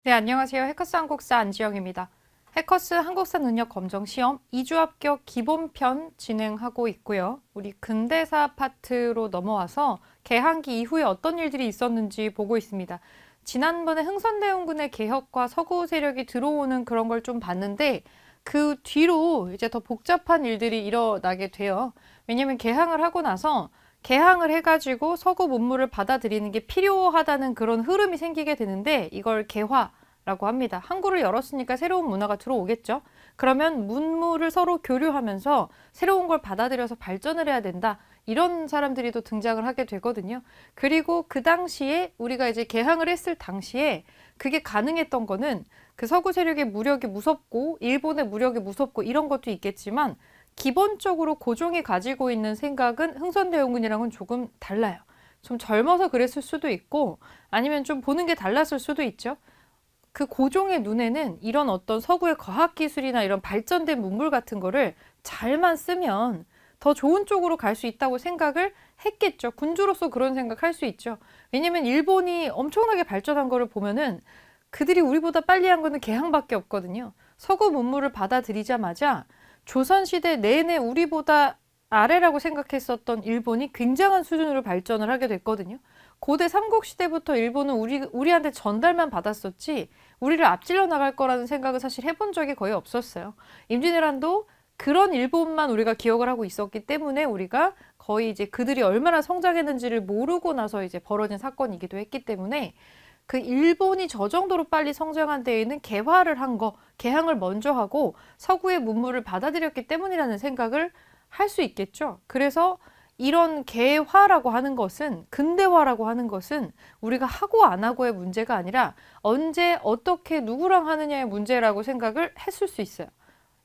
네, 안녕하세요. 해커스 한국사 안지영입니다. 해커스 한국사 능력 검정 시험 2주 합격 기본편 진행하고 있고요. 우리 근대사 파트로 넘어와서 개항기 이후에 어떤 일들이 있었는지 보고 있습니다. 지난번에 흥선대원군의 개혁과 서구 세력이 들어오는 그런 걸 좀 봤는데 그 뒤로 이제 더 복잡한 일들이 일어나게 돼요. 왜냐면 개항을 하고 나서 개항을 해가지고 서구 문물을 받아들이는 게 필요하다는 그런 흐름이 생기게 되는데 이걸 개화라고 합니다. 항구를 열었으니까 새로운 문화가 들어오겠죠. 그러면 문물을 서로 교류하면서 새로운 걸 받아들여서 발전을 해야 된다. 이런 사람들이 또 등장을 하게 되거든요. 그리고 그 당시에 우리가 이제 개항을 했을 당시에 그게 가능했던 거는 그 서구 세력의 무력이 무섭고 일본의 무력이 무섭고 이런 것도 있겠지만 기본적으로 고종이 가지고 있는 생각은 흥선대원군이랑은 조금 달라요. 좀 젊어서 그랬을 수도 있고 아니면 좀 보는 게 달랐을 수도 있죠. 그 고종의 눈에는 이런 어떤 서구의 과학기술이나 이런 발전된 문물 같은 거를 잘만 쓰면 더 좋은 쪽으로 갈 수 있다고 생각을 했겠죠. 군주로서 그런 생각할 수 있죠. 왜냐면 일본이 엄청나게 발전한 거를 보면은 그들이 우리보다 빨리 한 거는 개항밖에 없거든요. 서구 문물을 받아들이자마자 조선시대 내내 우리보다 아래라고 생각했었던 일본이 굉장한 수준으로 발전을 하게 됐거든요. 고대 삼국시대부터 일본은 우리한테 전달만 받았었지 우리를 앞질러 나갈 거라는 생각은 사실 해본 적이 거의 없었어요. 임진왜란도 그런 일본만 우리가 기억을 하고 있었기 때문에 우리가 거의 이제 그들이 얼마나 성장했는지를 모르고 나서 이제 벌어진 사건이기도 했기 때문에 그 일본이 저 정도로 빨리 성장한 데에는 개화를 한 거, 개항을 먼저 하고 서구의 문물을 받아들였기 때문이라는 생각을 할 수 있겠죠. 그래서 이런 개화라고 하는 것은, 근대화라고 하는 것은 우리가 하고 안 하고의 문제가 아니라 언제 어떻게 누구랑 하느냐의 문제라고 생각을 했을 수 있어요.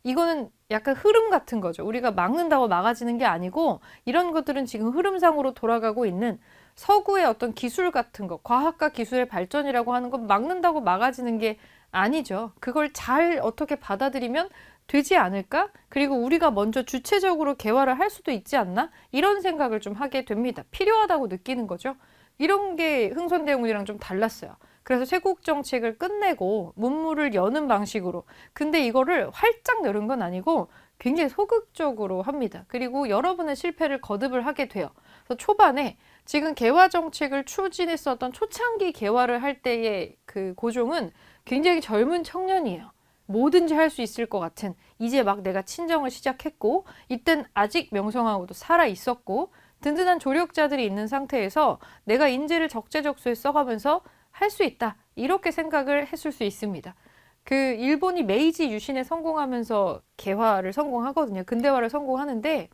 이거는 약간 흐름 같은 거죠. 우리가 막는다고 막아지는 게 아니고 이런 것들은 지금 흐름상으로 돌아가고 있는 서구의 어떤 기술 같은 거, 과학과 기술의 발전이라고 하는 건 막는다고 막아지는 게 아니죠. 그걸 잘 어떻게 받아들이면 되지 않을까? 그리고 우리가 먼저 주체적으로 개화를 할 수도 있지 않나? 이런 생각을 좀 하게 됩니다. 필요하다고 느끼는 거죠. 이런 게 흥선대원군이랑 좀 달랐어요. 그래서 쇄국 정책을 끝내고 문물을 여는 방식으로. 근데 이거를 활짝 열은 건 아니고 굉장히 소극적으로 합니다. 그리고 여러 번의 실패를 거듭을 하게 돼요. 그래서 초반에 지금 개화 정책을 추진했었던 초창기 개화를 할 때의 그 고종은 굉장히 젊은 청년이에요. 뭐든지 할 수 있을 것 같은 이제 막 내가 친정을 시작했고 이땐 아직 명성황후도 살아 있었고 든든한 조력자들이 있는 상태에서 내가 인재를 적재적소에 써가면서 할 수 있다 이렇게 생각을 했을 수 있습니다. 그 일본이 메이지 유신에 성공하면서 개화를 성공하거든요. 근대화를 성공하는데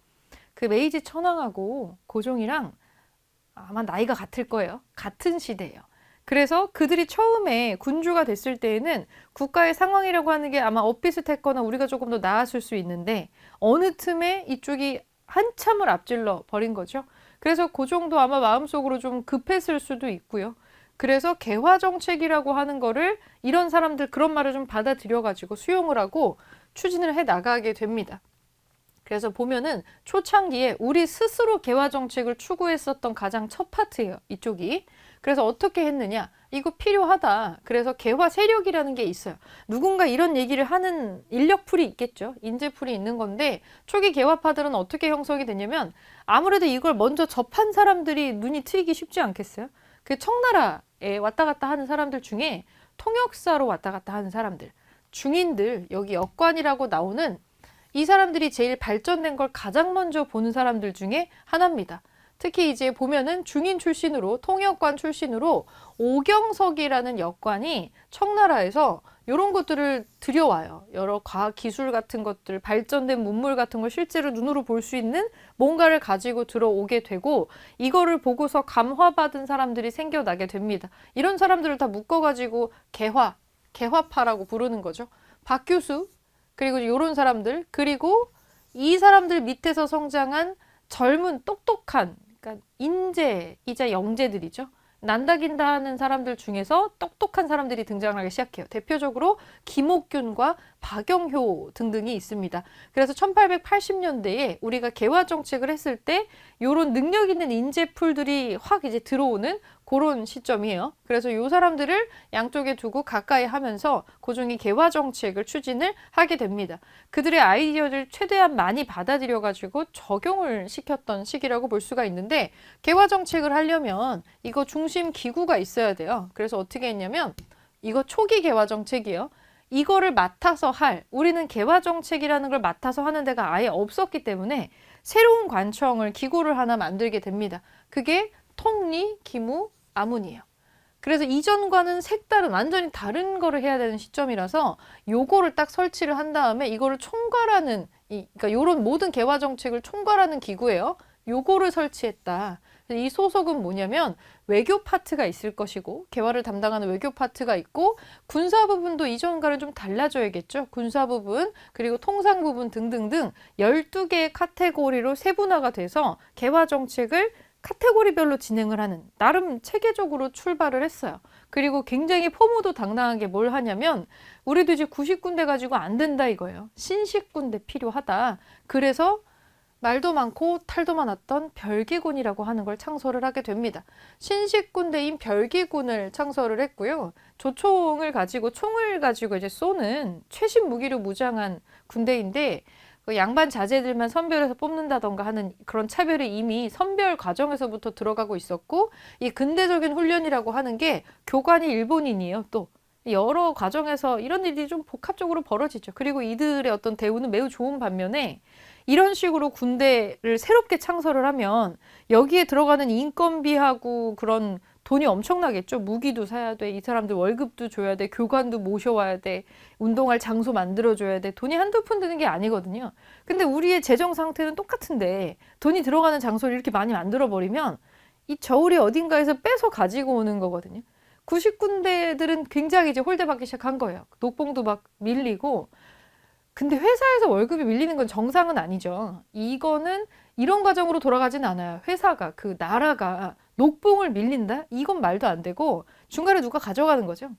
그 메이지 천황하고 고종이랑 아마 나이가 같을 거예요. 같은 시대예요. 그래서 그들이 처음에 군주가 됐을 때에는 국가의 상황이라고 하는 게 아마 엇비슷했거나 우리가 조금 더 나았을 수 있는데 어느 틈에 이쪽이 한참을 앞질러 버린 거죠. 그래서 고종도 아마 마음속으로 좀 급했을 수도 있고요. 그래서 개화 정책이라고 하는 거를 이런 사람들 그런 말을 좀 받아들여가지고 수용을 하고 추진을 해 나가게 됩니다. 그래서 보면은 초창기에 우리 스스로 개화 정책을 추구했었던 가장 첫 파트예요. 이쪽이. 그래서 어떻게 했느냐? 이거 필요하다. 그래서 개화 세력이라는 게 있어요. 누군가 이런 얘기를 하는 인력풀이 있겠죠. 인재풀이 있는 건데 초기 개화파들은 어떻게 형성이 되냐면 아무래도 이걸 먼저 접한 사람들이 눈이 트이기 쉽지 않겠어요? 그 청나라에 왔다 갔다 하는 사람들 중에 통역사로 왔다 갔다 하는 사람들, 중인들, 여기 역관이라고 나오는 이 사람들이 제일 발전된 걸 가장 먼저 보는 사람들 중에 하나입니다. 특히 이제 보면은 중인 출신으로 통역관 출신으로 오경석이라는 역관이 청나라에서 이런 것들을 들여와요. 여러 과학 기술 같은 것들, 발전된 문물 같은 걸 실제로 눈으로 볼 수 있는 뭔가를 가지고 들어오게 되고 이거를 보고서 감화받은 사람들이 생겨나게 됩니다. 이런 사람들을 다 묶어가지고 개화파라고 부르는 거죠. 박규수 그리고 이런 사람들 그리고 이 사람들 밑에서 성장한 젊은 똑똑한 그러니까 인재이자 영재들이죠. 난다긴다 하는 사람들 중에서 똑똑한 사람들이 등장하기 시작해요. 대표적으로 김옥균과 박영효 등등이 있습니다. 그래서 1880년대에 우리가 개화 정책을 했을 때 이런 능력 있는 인재풀들이 확 이제 들어오는 그런 시점이에요. 그래서 이 사람들을 양쪽에 두고 가까이 하면서 고종이 개화 정책을 추진을 하게 됩니다. 그들의 아이디어를 최대한 많이 받아들여 가지고 적용을 시켰던 시기라고 볼 수가 있는데, 개화 정책을 하려면 이거 중심 기구가 있어야 돼요. 그래서 어떻게 했냐면 이거 초기 개화 정책이에요. 이거를 맡아서 우리는 개화 정책이라는 걸 맡아서 하는 데가 아예 없었기 때문에 새로운 관청을 기구를 하나 만들게 됩니다. 그게 통리, 기무, 아문이에요. 그래서 이전과는 색다른, 완전히 다른 거를 해야 되는 시점이라서 요거를 딱 설치를 한 다음에 이거를 총괄하는, 그러니까 요런 모든 개화 정책을 총괄하는 기구예요. 요거를 설치했다. 이 소속은 뭐냐면 외교 파트가 있을 것이고, 개화를 담당하는 외교 파트가 있고, 군사 부분도 이전과는 좀 달라져야겠죠. 군사 부분, 그리고 통상 부분 등등등 12개의 카테고리로 세분화가 돼서 개화 정책을 카테고리별로 진행을 하는, 나름 체계적으로 출발을 했어요. 그리고 굉장히 포무도 당당하게 뭘 하냐면, 우리도 이제 90군데 가지고 안 된다 이거예요. 신식군대 필요하다. 그래서 말도 많고 탈도 많았던 별기군이라고 하는 걸 창설을 하게 됩니다. 신식군대인 별기군을 창설을 했고요. 조총을 가지고, 총을 가지고 이제 쏘는 최신 무기로 무장한 군대인데, 그 양반 자제들만 선별해서 뽑는다던가 하는 그런 차별이 이미 선별 과정에서부터 들어가고 있었고, 이 근대적인 훈련이라고 하는 게 교관이 일본인이에요. 또 여러 과정에서 이런 일이 좀 복합적으로 벌어지죠. 그리고 이들의 어떤 대우는 매우 좋은 반면에, 이런 식으로 군대를 새롭게 창설을 하면 여기에 들어가는 인건비하고 그런 돈이 엄청나겠죠. 무기도 사야 돼. 이 사람들 월급도 줘야 돼. 교관도 모셔와야 돼. 운동할 장소 만들어줘야 돼. 돈이 한두 푼 드는 게 아니거든요. 근데 우리의 재정 상태는 똑같은데 돈이 들어가는 장소를 이렇게 많이 만들어버리면 이 저울이 어딘가에서 빼서 가지고 오는 거거든요. 90군데들은 굉장히 이제 홀대받기 시작한 거예요. 녹봉도 막 밀리고. 근데 회사에서 월급이 밀리는 건 정상은 아니죠. 이거는 이런 과정으로 돌아가진 않아요. 회사가, 그 나라가 녹봉을 밀린다? 이건 말도 안 되고 중간에 누가 가져가는 거죠.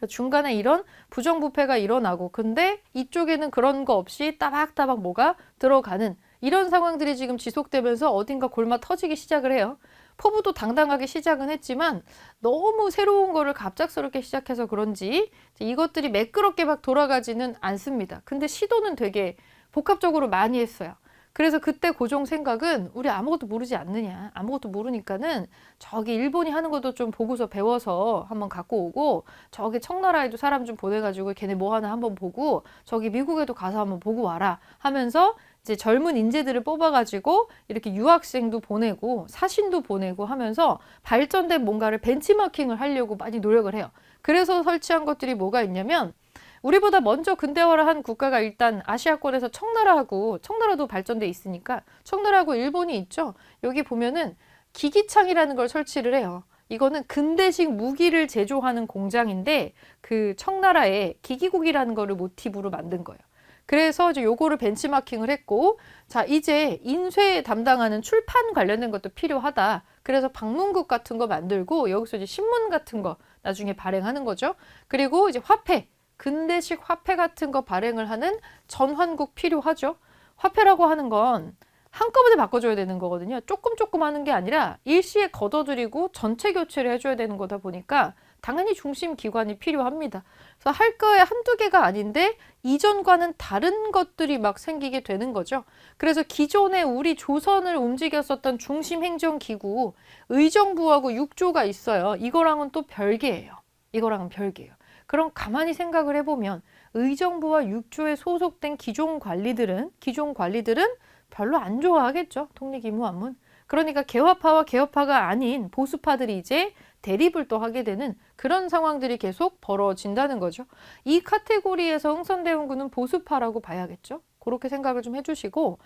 중간에 이런 부정부패가 일어나고, 근데 이쪽에는 그런 거 없이 따박따박 뭐가 들어가는 이런 상황들이 지금 지속되면서 어딘가 골마 터지기 시작을 해요. 포부도 당당하게 시작은 했지만 너무 새로운 거를 갑작스럽게 시작해서 그런지 이것들이 매끄럽게 막 돌아가지는 않습니다. 근데 시도는 되게 복합적으로 많이 했어요. 그래서 그때 고종 생각은 우리 아무것도 모르지 않느냐. 아무것도 모르니까는 저기 일본이 하는 것도 좀 보고서 배워서 한번 갖고 오고, 저기 청나라에도 사람 좀 보내가지고 걔네 뭐 하나 한번 보고, 저기 미국에도 가서 한번 보고 와라 하면서 이제 젊은 인재들을 뽑아가지고 이렇게 유학생도 보내고 사신도 보내고 하면서 발전된 뭔가를 벤치마킹을 하려고 많이 노력을 해요. 그래서 설치한 것들이 뭐가 있냐면, 우리보다 먼저 근대화를 한 국가가 일단 아시아권에서 청나라도 발전돼 있으니까 청나라하고 일본이 있죠. 여기 보면은 기기창이라는 걸 설치를 해요. 이거는 근대식 무기를 제조하는 공장인데 그 청나라의 기기국이라는 거를 모티브로 만든 거예요. 그래서 이제 요거를 벤치마킹을 했고, 자, 이제 인쇄 담당하는 출판 관련된 것도 필요하다. 그래서 방문국 같은 거 만들고 여기서 이제 신문 같은 거 나중에 발행하는 거죠. 그리고 이제 화폐, 근대식 화폐 같은 거 발행을 하는 전환국 필요하죠. 화폐라고 하는 건 한꺼번에 바꿔줘야 되는 거거든요. 조금 하는 게 아니라 일시에 걷어들이고 전체 교체를 해줘야 되는 거다 보니까 당연히 중심 기관이 필요합니다. 그래서 할 거에 한두 개가 아닌데 이전과는 다른 것들이 막 생기게 되는 거죠. 그래서 기존에 우리 조선을 움직였었던 중심 행정기구, 의정부하고 육조가 있어요. 이거랑은 또 별개예요. 이거랑은 별개예요. 그럼 가만히 생각을 해보면 의정부와 육조에 소속된 기존 관리들은 별로 안 좋아하겠죠. 통리기무안문. 그러니까 개화파와 개혁파가 아닌 보수파들이 이제 대립을 또 하게 되는 그런 상황들이 계속 벌어진다는 거죠. 이 카테고리에서 흥선대원군은 보수파라고 봐야겠죠. 그렇게 생각을 좀 해주시고,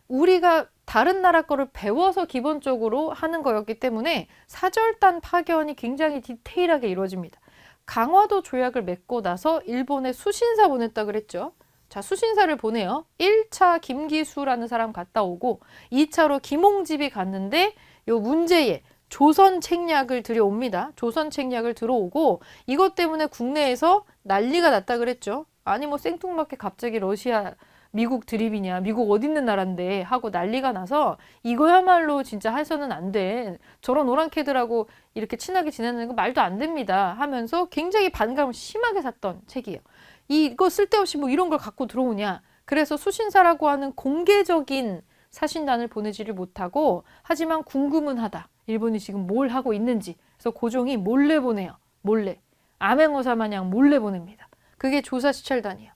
우리가 다른 나라 거를 배워서 기본적으로 하는 거였기 때문에 사절단 파견이 굉장히 디테일하게 이루어집니다. 강화도 조약을 맺고 나서 일본에 수신사 보냈다 그랬죠. 자, 수신사를 보내요. 1차 김기수라는 사람 갔다 오고 2차로 김홍집이 갔는데 요 문제에 조선 책략을 들여옵니다. 조선 책략을 들어오고 이것 때문에 국내에서 난리가 났다 그랬죠. 아니 뭐 생뚱맞게 갑자기 러시아가 미국 드립이냐, 미국 어디 있는 나라인데 하고 난리가 나서 이거야말로 진짜 해서는 안 돼. 저런 오랑캐들하고 이렇게 친하게 지내는 거 말도 안 됩니다 하면서 굉장히 반감을 심하게 샀던 책이에요. 이거 쓸데없이 뭐 이런 걸 갖고 들어오냐. 그래서 수신사라고 하는 공개적인 사신단을 보내지를 못하고 하지만 궁금은 하다. 일본이 지금 뭘 하고 있는지. 그래서 고종이 몰래 보내요. 몰래. 암행어사 마냥 몰래 보냅니다. 그게 조사시찰단이에요.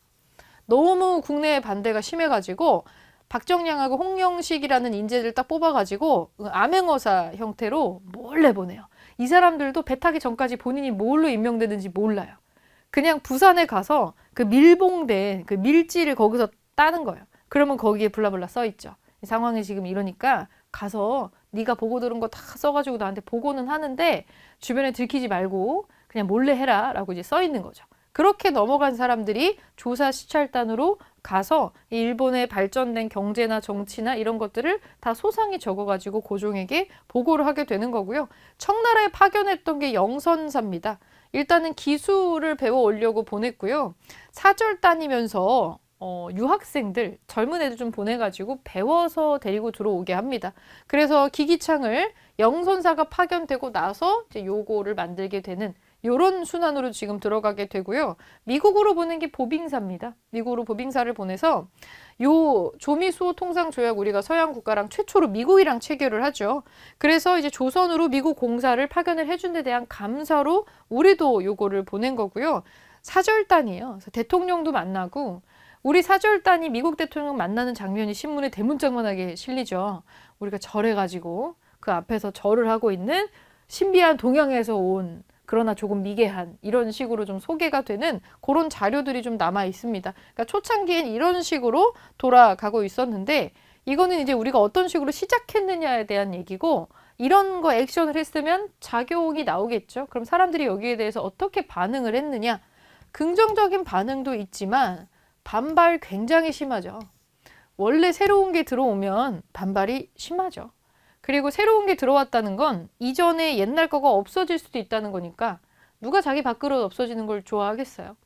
너무 국내의 반대가 심해가지고 박정량하고 홍영식이라는 인재들 딱 뽑아가지고 암행어사 형태로 몰래 보내요. 이 사람들도 배 타기 전까지 본인이 뭘로 임명되는지 몰라요. 그냥 부산에 가서 그 밀봉된 그 밀지를 거기서 따는 거예요. 그러면 거기에 블라블라 써있죠. 이 상황이 지금 이러니까 가서 네가 보고 들은 거 다 써가지고 나한테 보고는 하는데 주변에 들키지 말고 그냥 몰래 해라 라고 이제 써있는 거죠. 그렇게 넘어간 사람들이 조사 시찰단으로 가서 일본의 발전된 경제나 정치나 이런 것들을 다 소상히 적어가지고 고종에게 보고를 하게 되는 거고요. 청나라에 파견했던 게 영선사입니다. 일단은 기술을 배워 오려고 보냈고요. 사절단이면서 유학생들, 젊은 애들 좀 보내가지고 배워서 데리고 들어오게 합니다. 그래서 기기창을 영선사가 파견되고 나서 이제 요거를 만들게 되는 요런 순환으로 지금 들어가게 되고요. 미국으로 보낸 게 보빙사입니다. 미국으로 보빙사를 보내서 요 조미수호 통상조약 우리가 서양 국가랑 최초로 미국이랑 체결을 하죠. 그래서 이제 조선으로 미국 공사를 파견을 해준 데 대한 감사로 우리도 요거를 보낸 거고요. 사절단이에요. 그래서 대통령도 만나고 우리 사절단이 미국 대통령 만나는 장면이 신문에 대문짝만하게 실리죠. 우리가 절해가지고 그 앞에서 절을 하고 있는 신비한 동양에서 온 그러나 조금 미개한 이런 식으로 좀 소개가 되는 그런 자료들이 좀 남아 있습니다. 그러니까 초창기엔 이런 식으로 돌아가고 있었는데 이거는 이제 우리가 어떤 식으로 시작했느냐에 대한 얘기고 이런 거 액션을 했으면 작용이 나오겠죠. 그럼 사람들이 여기에 대해서 어떻게 반응을 했느냐. 긍정적인 반응도 있지만 반발 굉장히 심하죠. 원래 새로운 게 들어오면 반발이 심하죠. 그리고 새로운 게 들어왔다는 건 이전에 옛날 거가 없어질 수도 있다는 거니까 누가 자기 밥그릇 없어지는 걸 좋아하겠어요.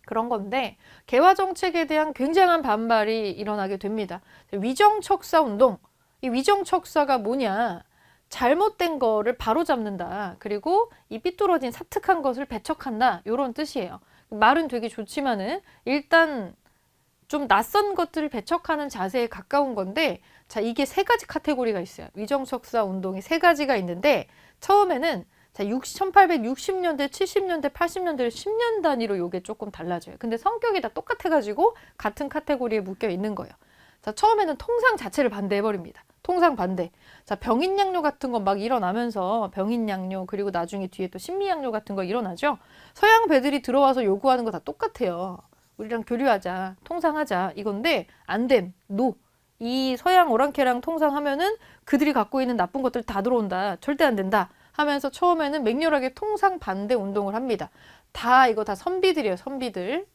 그런 건데 개화 정책에 대한 굉장한 반발이 일어나게 됩니다. 위정척사 운동. 이 위정척사가 뭐냐. 잘못된 거를 바로잡는다. 그리고 이 삐뚤어진 사특한 것을 배척한다. 이런 뜻이에요. 말은 되게 좋지만은 일단 좀 낯선 것들을 배척하는 자세에 가까운 건데 자 이게 세 가지 카테고리가 있어요. 위정척사 운동이 세 가지가 있는데 처음에는 자 1860년대, 70년대, 80년대 10년 단위로 요게 조금 달라져요. 근데 성격이 다 똑같아가지고 같은 카테고리에 묶여 있는 거예요. 자 처음에는 통상 자체를 반대해버립니다. 통상 반대. 자 병인양요 같은 거 막 일어나면서 병인양요 그리고 나중에 뒤에 또 신미양요 같은 거 일어나죠. 서양 배들이 들어와서 요구하는 거 다 똑같아요. 우리랑 교류하자, 통상하자 이건데 안 됨, 노. 이 서양 오랑캐랑 통상하면은 그들이 갖고 있는 나쁜 것들 다 들어온다. 절대 안 된다. 하면서 처음에는 맹렬하게 통상 반대 운동을 합니다. 이거 다 선비들이에요, 선비들.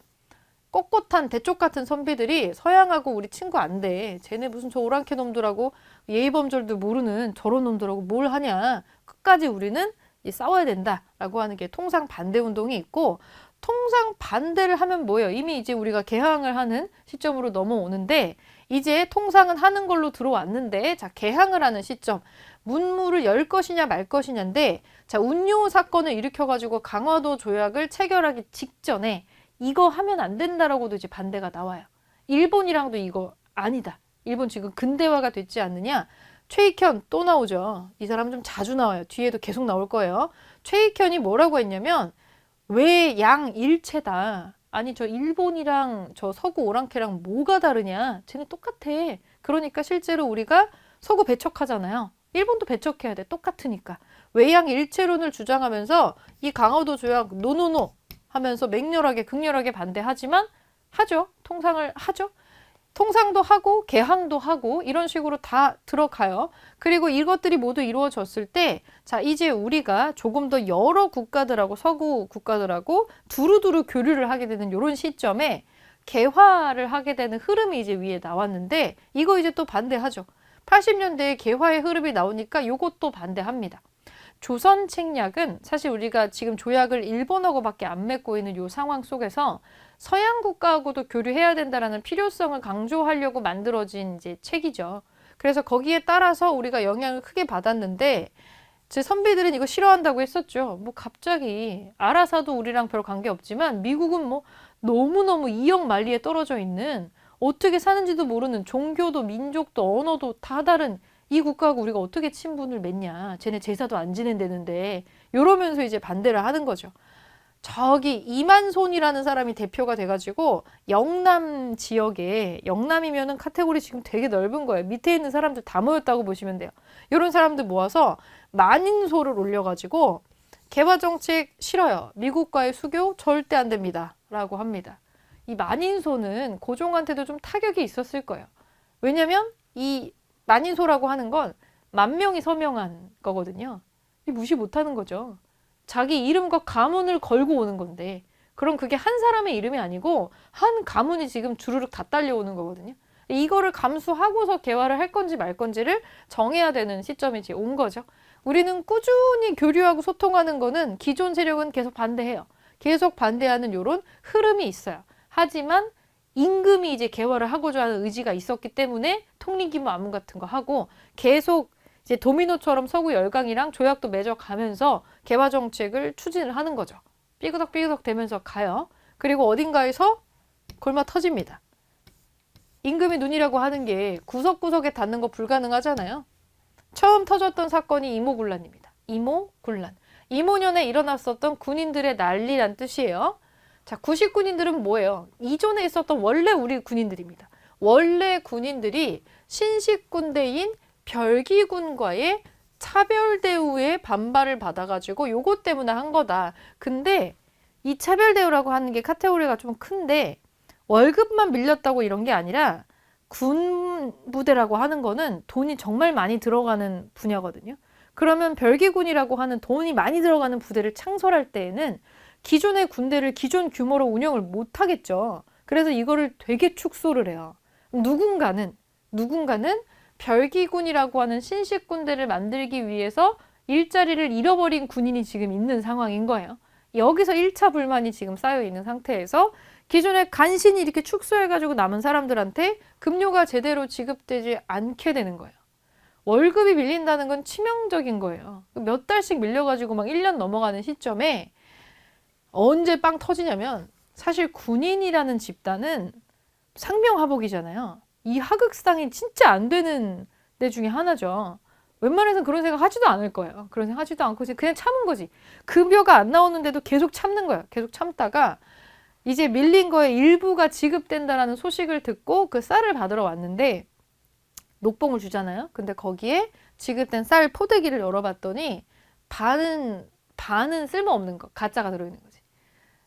꼿꼿한 대쪽 같은 선비들이 서양하고 우리 친구 안 돼. 쟤네 무슨 저 오랑캐 놈들하고 예의범절도 모르는 저런 놈들하고 뭘 하냐. 끝까지 우리는 싸워야 된다라고 하는 게 통상 반대 운동이 있고 통상 반대를 하면 뭐예요? 이미 이제 우리가 개항을 하는 시점으로 넘어오는데 이제 통상은 하는 걸로 들어왔는데 자 개항을 하는 시점 문무를 열 것이냐 말 것이냐인데 자 운요 사건을 일으켜가지고 강화도 조약을 체결하기 직전에 이거 하면 안 된다라고도 이제 반대가 나와요. 일본이랑도 이거 아니다. 일본 지금 근대화가 됐지 않느냐? 최익현 또 나오죠. 이 사람 좀 자주 나와요. 뒤에도 계속 나올 거예요. 최익현이 뭐라고 했냐면 왜 양일체다. 아니 저 일본이랑 저 서구 오랑캐랑 뭐가 다르냐. 쟤네 똑같아. 그러니까 실제로 우리가 서구 배척하잖아요. 일본도 배척해야 돼. 똑같으니까. 외양일체론을 주장하면서 이 강화도 조약 노노노 하면서 맹렬하게 극렬하게 반대하지만 하죠. 통상을 하죠. 통상도 하고 개항도 하고 이런 식으로 다 들어가요. 그리고 이것들이 모두 이루어졌을 때 자 이제 우리가 조금 더 여러 국가들하고 서구 국가들하고 두루두루 교류를 하게 되는 이런 시점에 개화를 하게 되는 흐름이 이제 위에 나왔는데 이거 이제 또 반대하죠. 80년대에 개화의 흐름이 나오니까 이것도 반대합니다. 조선 책략은 사실 우리가 지금 조약을 일본하고밖에 안 맺고 있는 이 상황 속에서 서양 국가하고도 교류해야 된다라는 필요성을 강조하려고 만들어진 이제 책이죠. 그래서 거기에 따라서 우리가 영향을 크게 받았는데 제 선비들은 이거 싫어한다고 했었죠. 뭐 갑자기 알아서도 우리랑 별 관계 없지만 미국은 뭐 너무너무 이역 만리에 떨어져 있는 어떻게 사는지도 모르는 종교도 민족도 언어도 다 다른 이 국가하고 우리가 어떻게 친분을 맺냐. 쟤네 제사도 안 지낸다는데 이러면서 이제 반대를 하는 거죠. 저기 이만손이라는 사람이 대표가 돼가지고 영남 지역에 영남이면은 카테고리 지금 되게 넓은 거예요. 밑에 있는 사람들 다 모였다고 보시면 돼요. 이런 사람들 모아서 만인소를 올려가지고 개화정책 싫어요. 미국과의 수교 절대 안 됩니다. 라고 합니다. 이 만인소는 고종한테도 좀 타격이 있었을 거예요. 왜냐면 이 만인소라고 하는 건 10,000명이 서명한 거거든요. 무시 못하는 거죠. 자기 이름과 가문을 걸고 오는 건데 그럼 그게 한 사람의 이름이 아니고 한 가문이 지금 주르륵 다 딸려오는 거거든요. 이거를 감수하고서 개화를 할 건지 말 건지를 정해야 되는 시점이 이제 온 거죠. 우리는 꾸준히 교류하고 소통하는 거는 기존 세력은 계속 반대해요. 계속 반대하는 이런 흐름이 있어요. 하지만 임금이 이제 개화를 하고자 하는 의지가 있었기 때문에 통일기무 안문 같은 거 하고 계속 이제 도미노처럼 서구 열강이랑 조약도 맺어가면서 개화 정책을 추진을 하는 거죠. 삐그덕삐그덕 되면서 가요. 그리고 어딘가에서 골마 터집니다. 임금의 눈이라고 하는 게 구석구석에 닿는 거 불가능하잖아요. 처음 터졌던 사건이 이모군란입니다. 이모군란. 이모년에 일어났었던 군인들의 난리란 뜻이에요. 자, 구식군인들은 뭐예요? 이전에 있었던 원래 우리 군인들입니다. 원래 군인들이 신식군대인 별기군과의 차별 대우에 반발을 받아가지고 요것 때문에 한 거다. 근데 이 차별 대우라고 하는 게 카테고리가 좀 큰데 월급만 밀렸다고 이런 게 아니라 군 부대라고 하는 거는 돈이 정말 많이 들어가는 분야거든요. 그러면 별기군이라고 하는 돈이 많이 들어가는 부대를 창설할 때에는 기존의 군대를 기존 규모로 운영을 못 하겠죠. 그래서 이거를 되게 축소를 해요. 누군가는 별기군이라고 하는 신식 군대를 만들기 위해서 일자리를 잃어버린 군인이 지금 있는 상황인 거예요. 여기서 1차 불만이 지금 쌓여 있는 상태에서 기존에 간신히 이렇게 축소해가지고 남은 사람들한테 급료가 제대로 지급되지 않게 되는 거예요. 월급이 밀린다는 건 치명적인 거예요. 몇 달씩 밀려가지고 막 1년 넘어가는 시점에 언제 빵 터지냐면 사실 군인이라는 집단은 상명하복이잖아요. 이 하극상이 진짜 안 되는 데 중에 하나죠. 웬만해서는 그런 생각 하지도 않을 거예요. 그런 생각 하지도 않고 그냥 참은 거지. 급여가 안 나오는데도 계속 참는 거예요. 계속 참다가 이제 밀린 거에 일부가 지급된다라는 소식을 듣고 그 쌀을 받으러 왔는데 녹봉을 주잖아요. 근데 거기에 지급된 쌀 포대기를 열어봤더니 반은 쓸모없는 거, 가짜가 들어있는 거지.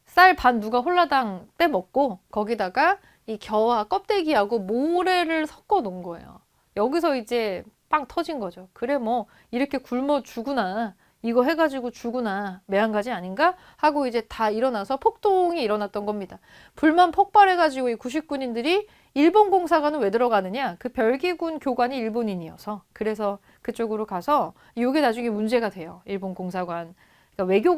쌀 반 누가 홀라당 빼먹고 거기다가 이 겨와 껍데기하고 모래를 섞어 놓은 거예요. 여기서 이제 빵 터진 거죠. 그래 뭐 이렇게 굶어 죽으나 이거 해가지고 죽으나 매한가지 아닌가 하고 이제 다 일어나서 폭동이 일어났던 겁니다. 불만 폭발해가지고 이 구식군인들이 일본 공사관은 왜 들어가느냐? 그 별기군 교관이 일본인이어서 그래서 그쪽으로 가서 이게 나중에 문제가 돼요. 일본 공사관. 그러니까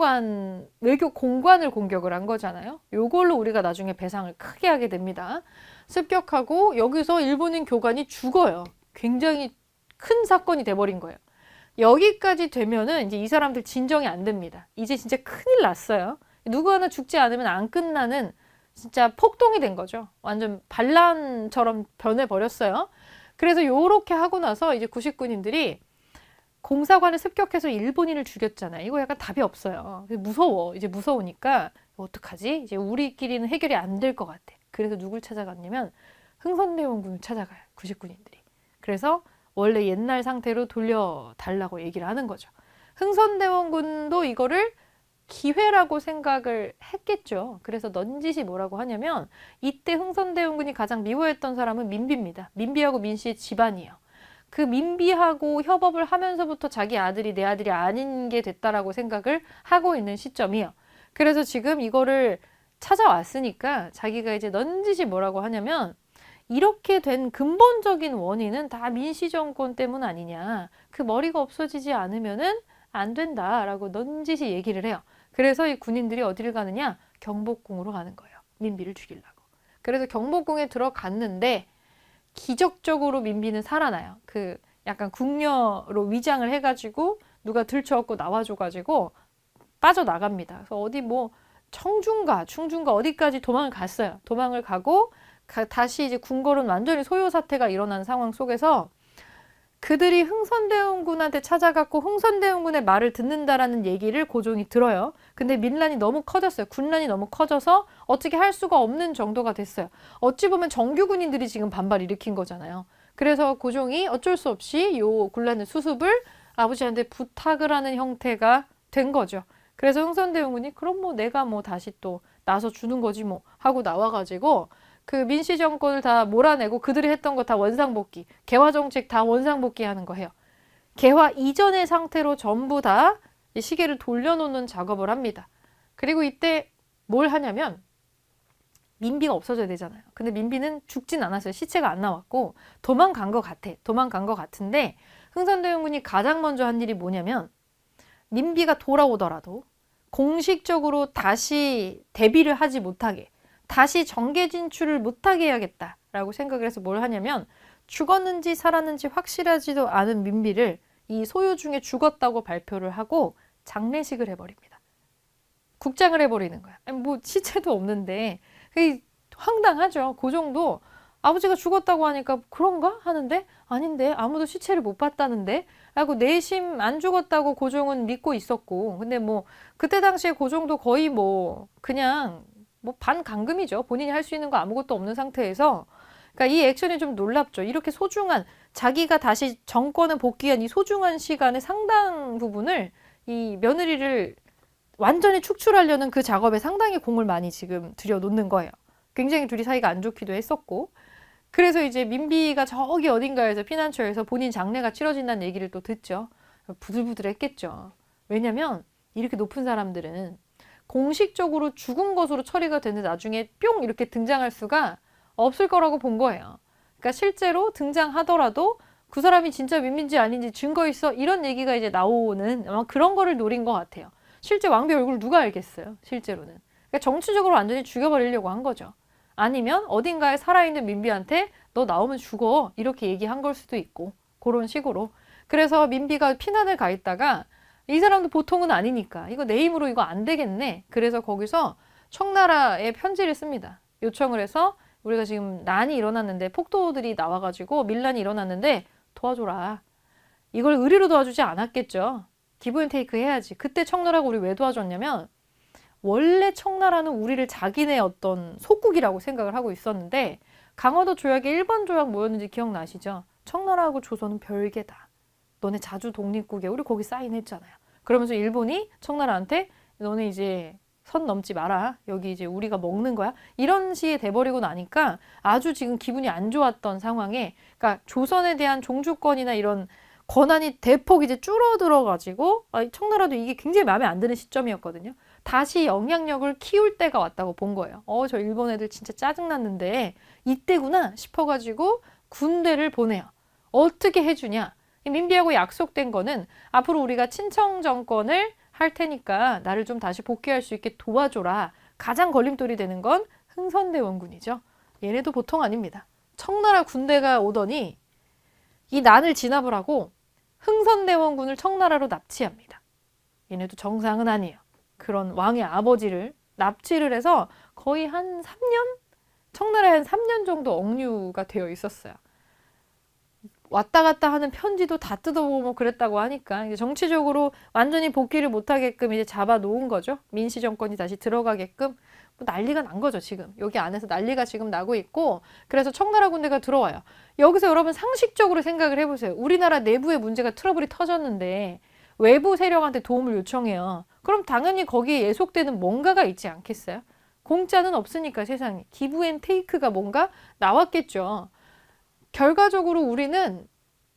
외교 공관을 공격을 한 거잖아요. 요걸로 우리가 나중에 배상을 크게 하게 됩니다. 습격하고 여기서 일본인 교관이 죽어요. 굉장히 큰 사건이 돼버린 거예요. 여기까지 되면은 이제 이 사람들 진정이 안 됩니다. 이제 진짜 큰일 났어요. 누구 하나 죽지 않으면 안 끝나는 진짜 폭동이 된 거죠. 완전 반란처럼 변해버렸어요. 그래서 요렇게 하고 나서 이제 구식군인들이 공사관을 습격해서 일본인을 죽였잖아요. 이거 약간 답이 없어요. 무서워. 이제 무서우니까 어떡하지? 이제 우리끼리는 해결이 안 될 것 같아. 그래서 누굴 찾아갔냐면 흥선대원군을 찾아가요. 구식군인들이. 그래서 원래 옛날 상태로 돌려달라고 얘기를 하는 거죠. 흥선대원군도 이거를 기회라고 생각을 했겠죠. 그래서 넌지시 뭐라고 하냐면 이때 흥선대원군이 가장 미워했던 사람은 민비입니다. 민비하고 민씨의 집안이에요. 그 민비하고 협업을 하면서부터 자기 아들이 내 아들이 아닌 게 됐다라고 생각을 하고 있는 시점이에요. 그래서 지금 이거를 찾아왔으니까 자기가 이제 넌지시 뭐라고 하냐면 이렇게 된 근본적인 원인은 다 민씨 정권 때문 아니냐. 그 머리가 없어지지 않으면은 안 된다라고 넌지시 얘기를 해요. 그래서 이 군인들이 어디를 가느냐? 경복궁으로 가는 거예요. 민비를 죽이려고. 그래서 경복궁에 들어갔는데 기적적으로 민비는 살아나요. 그 약간 궁녀로 위장을 해가지고 누가 들쳐갖고 나와줘가지고 빠져나갑니다. 그래서 어디 뭐 청중가, 충중가 어디까지 도망을 갔어요. 도망을 가고 다시 이제 궁궐은 완전히 소요 사태가 일어난 상황 속에서 그들이 흥선대원군한테 찾아갔고 흥선대원군의 말을 듣는다라는 얘기를 고종이 들어요. 근데 민란이 너무 커졌어요. 군란이 너무 커져서 어떻게 할 수가 없는 정도가 됐어요. 어찌 보면 정규 군인들이 지금 반발 일으킨 거잖아요. 그래서 고종이 어쩔 수 없이 요 군란의 수습을 아버지한테 부탁을 하는 형태가 된 거죠. 그래서 흥선대원군이 그럼 뭐 내가 뭐 다시 또 나서 주는 거지 뭐 하고 나와가지고 그 민씨 정권을 다 몰아내고 그들이 했던 거 다 원상복귀, 개화 정책 다 원상복귀 하는 거 해요. 개화 이전의 상태로 전부 다 시계를 돌려놓는 작업을 합니다. 그리고 이때 뭘 하냐면 민비가 없어져야 되잖아요. 근데 민비는 죽진 않았어요. 시체가 안 나왔고 도망간 것 같아. 도망간 것 같은데 흥선대원군이 가장 먼저 한 일이 뭐냐면 민비가 돌아오더라도 공식적으로 다시 대비를 하지 못하게 다시 정계 진출을 못하게 해야겠다라고 생각을 해서 뭘 하냐면 죽었는지 살았는지 확실하지도 않은 민비를 이 소요 중에 죽었다고 발표를 하고 장례식을 해버립니다. 국장을 해버리는 거야. 아니, 뭐 시체도 없는데 그게 황당하죠. 그 정도 아버지가 죽었다고 하니까 그런가 하는데 아닌데 아무도 시체를 못 봤다는데 하고 내심 안 죽었다고 고종은 믿고 있었고 근데 뭐 그때 당시에 고종도 거의 뭐 그냥 뭐 반감금이죠. 본인이 할 수 있는 거 아무것도 없는 상태에서 그러니까 이 액션이 좀 놀랍죠. 이렇게 소중한 자기가 다시 정권에 복귀한 이 소중한 시간의 상당 부분을 이 며느리를 완전히 축출하려는 그 작업에 상당히 공을 많이 지금 들여놓는 거예요. 굉장히 둘이 사이가 안 좋기도 했었고 그래서 이제 민비가 저기 어딘가에서 피난처에서 본인 장례가 치러진다는 얘기를 또 듣죠. 부들부들했겠죠. 왜냐면 이렇게 높은 사람들은 공식적으로 죽은 것으로 처리가 되는데 나중에 뿅 이렇게 등장할 수가 없을 거라고 본 거예요. 그러니까 실제로 등장하더라도 그 사람이 진짜 민비인지 아닌지 증거 있어 이런 얘기가 이제 나오는 아마 그런 거를 노린 것 같아요. 실제 왕비 얼굴을 누가 알겠어요. 실제로는. 그러니까 정치적으로 완전히 죽여버리려고 한 거죠. 아니면 어딘가에 살아있는 민비한테 너 나오면 죽어 이렇게 얘기한 걸 수도 있고 그런 식으로. 그래서 민비가 피난을 가 있다가 이 사람도 보통은 아니니까 이거 내 힘으로 이거 안 되겠네. 그래서 거기서 청나라에 편지를 씁니다. 요청을 해서 우리가 지금 난이 일어났는데 폭도들이 나와가지고 밀란이 일어났는데 도와줘라. 이걸 의리로 도와주지 않았겠죠. 기브 앤 테이크 해야지. 그때 청나라가 우리 왜 도와줬냐면 원래 청나라는 우리를 자기네 어떤 속국이라고 생각을 하고 있었는데 강화도 조약에 1번 조약 뭐였는지 기억나시죠? 청나라하고 조선은 별개다. 너네 자주 독립국에 우리 거기 사인했잖아요. 그러면서 일본이 청나라한테 너네 이제 선 넘지 마라. 여기 이제 우리가 먹는 거야. 이런 식이 돼버리고 나니까 아주 지금 기분이 안 좋았던 상황에 그러니까 조선에 대한 종주권이나 이런 권한이 대폭 이제 줄어들어가지고 청나라도 이게 굉장히 마음에 안 드는 시점이었거든요. 다시 영향력을 키울 때가 왔다고 본 거예요. 저 일본 애들 진짜 짜증났는데 이때구나 싶어가지고 군대를 보내요. 어떻게 해주냐. 민비하고 약속된 거는 앞으로 우리가 친청 정권을 할 테니까 나를 좀 다시 복귀할 수 있게 도와줘라. 가장 걸림돌이 되는 건 흥선대원군이죠. 얘네도 보통 아닙니다. 청나라 군대가 오더니 이 난을 진압을 하고 흥선대원군을 청나라로 납치합니다. 얘네도 정상은 아니에요. 그런 왕의 아버지를 납치를 해서 거의 한 3년? 청나라에 한 3년 정도 억류가 되어 있었어요. 왔다 갔다 하는 편지도 다 뜯어보고 그랬다고 하니까 이제 정치적으로 완전히 복귀를 못하게끔 이제 잡아 놓은 거죠. 민씨 정권이 다시 들어가게끔 뭐 난리가 난 거죠. 지금 여기 안에서 난리가 지금 나고 있고 그래서 청나라 군대가 들어와요. 여기서 여러분 상식적으로 생각을 해보세요. 우리나라 내부에 문제가 트러블이 터졌는데 외부 세력한테 도움을 요청해요. 그럼 당연히 거기에 예속되는 뭔가가 있지 않겠어요? 공짜는 없으니까 세상에 기브 앤 테이크가 뭔가 나왔겠죠. 결과적으로 우리는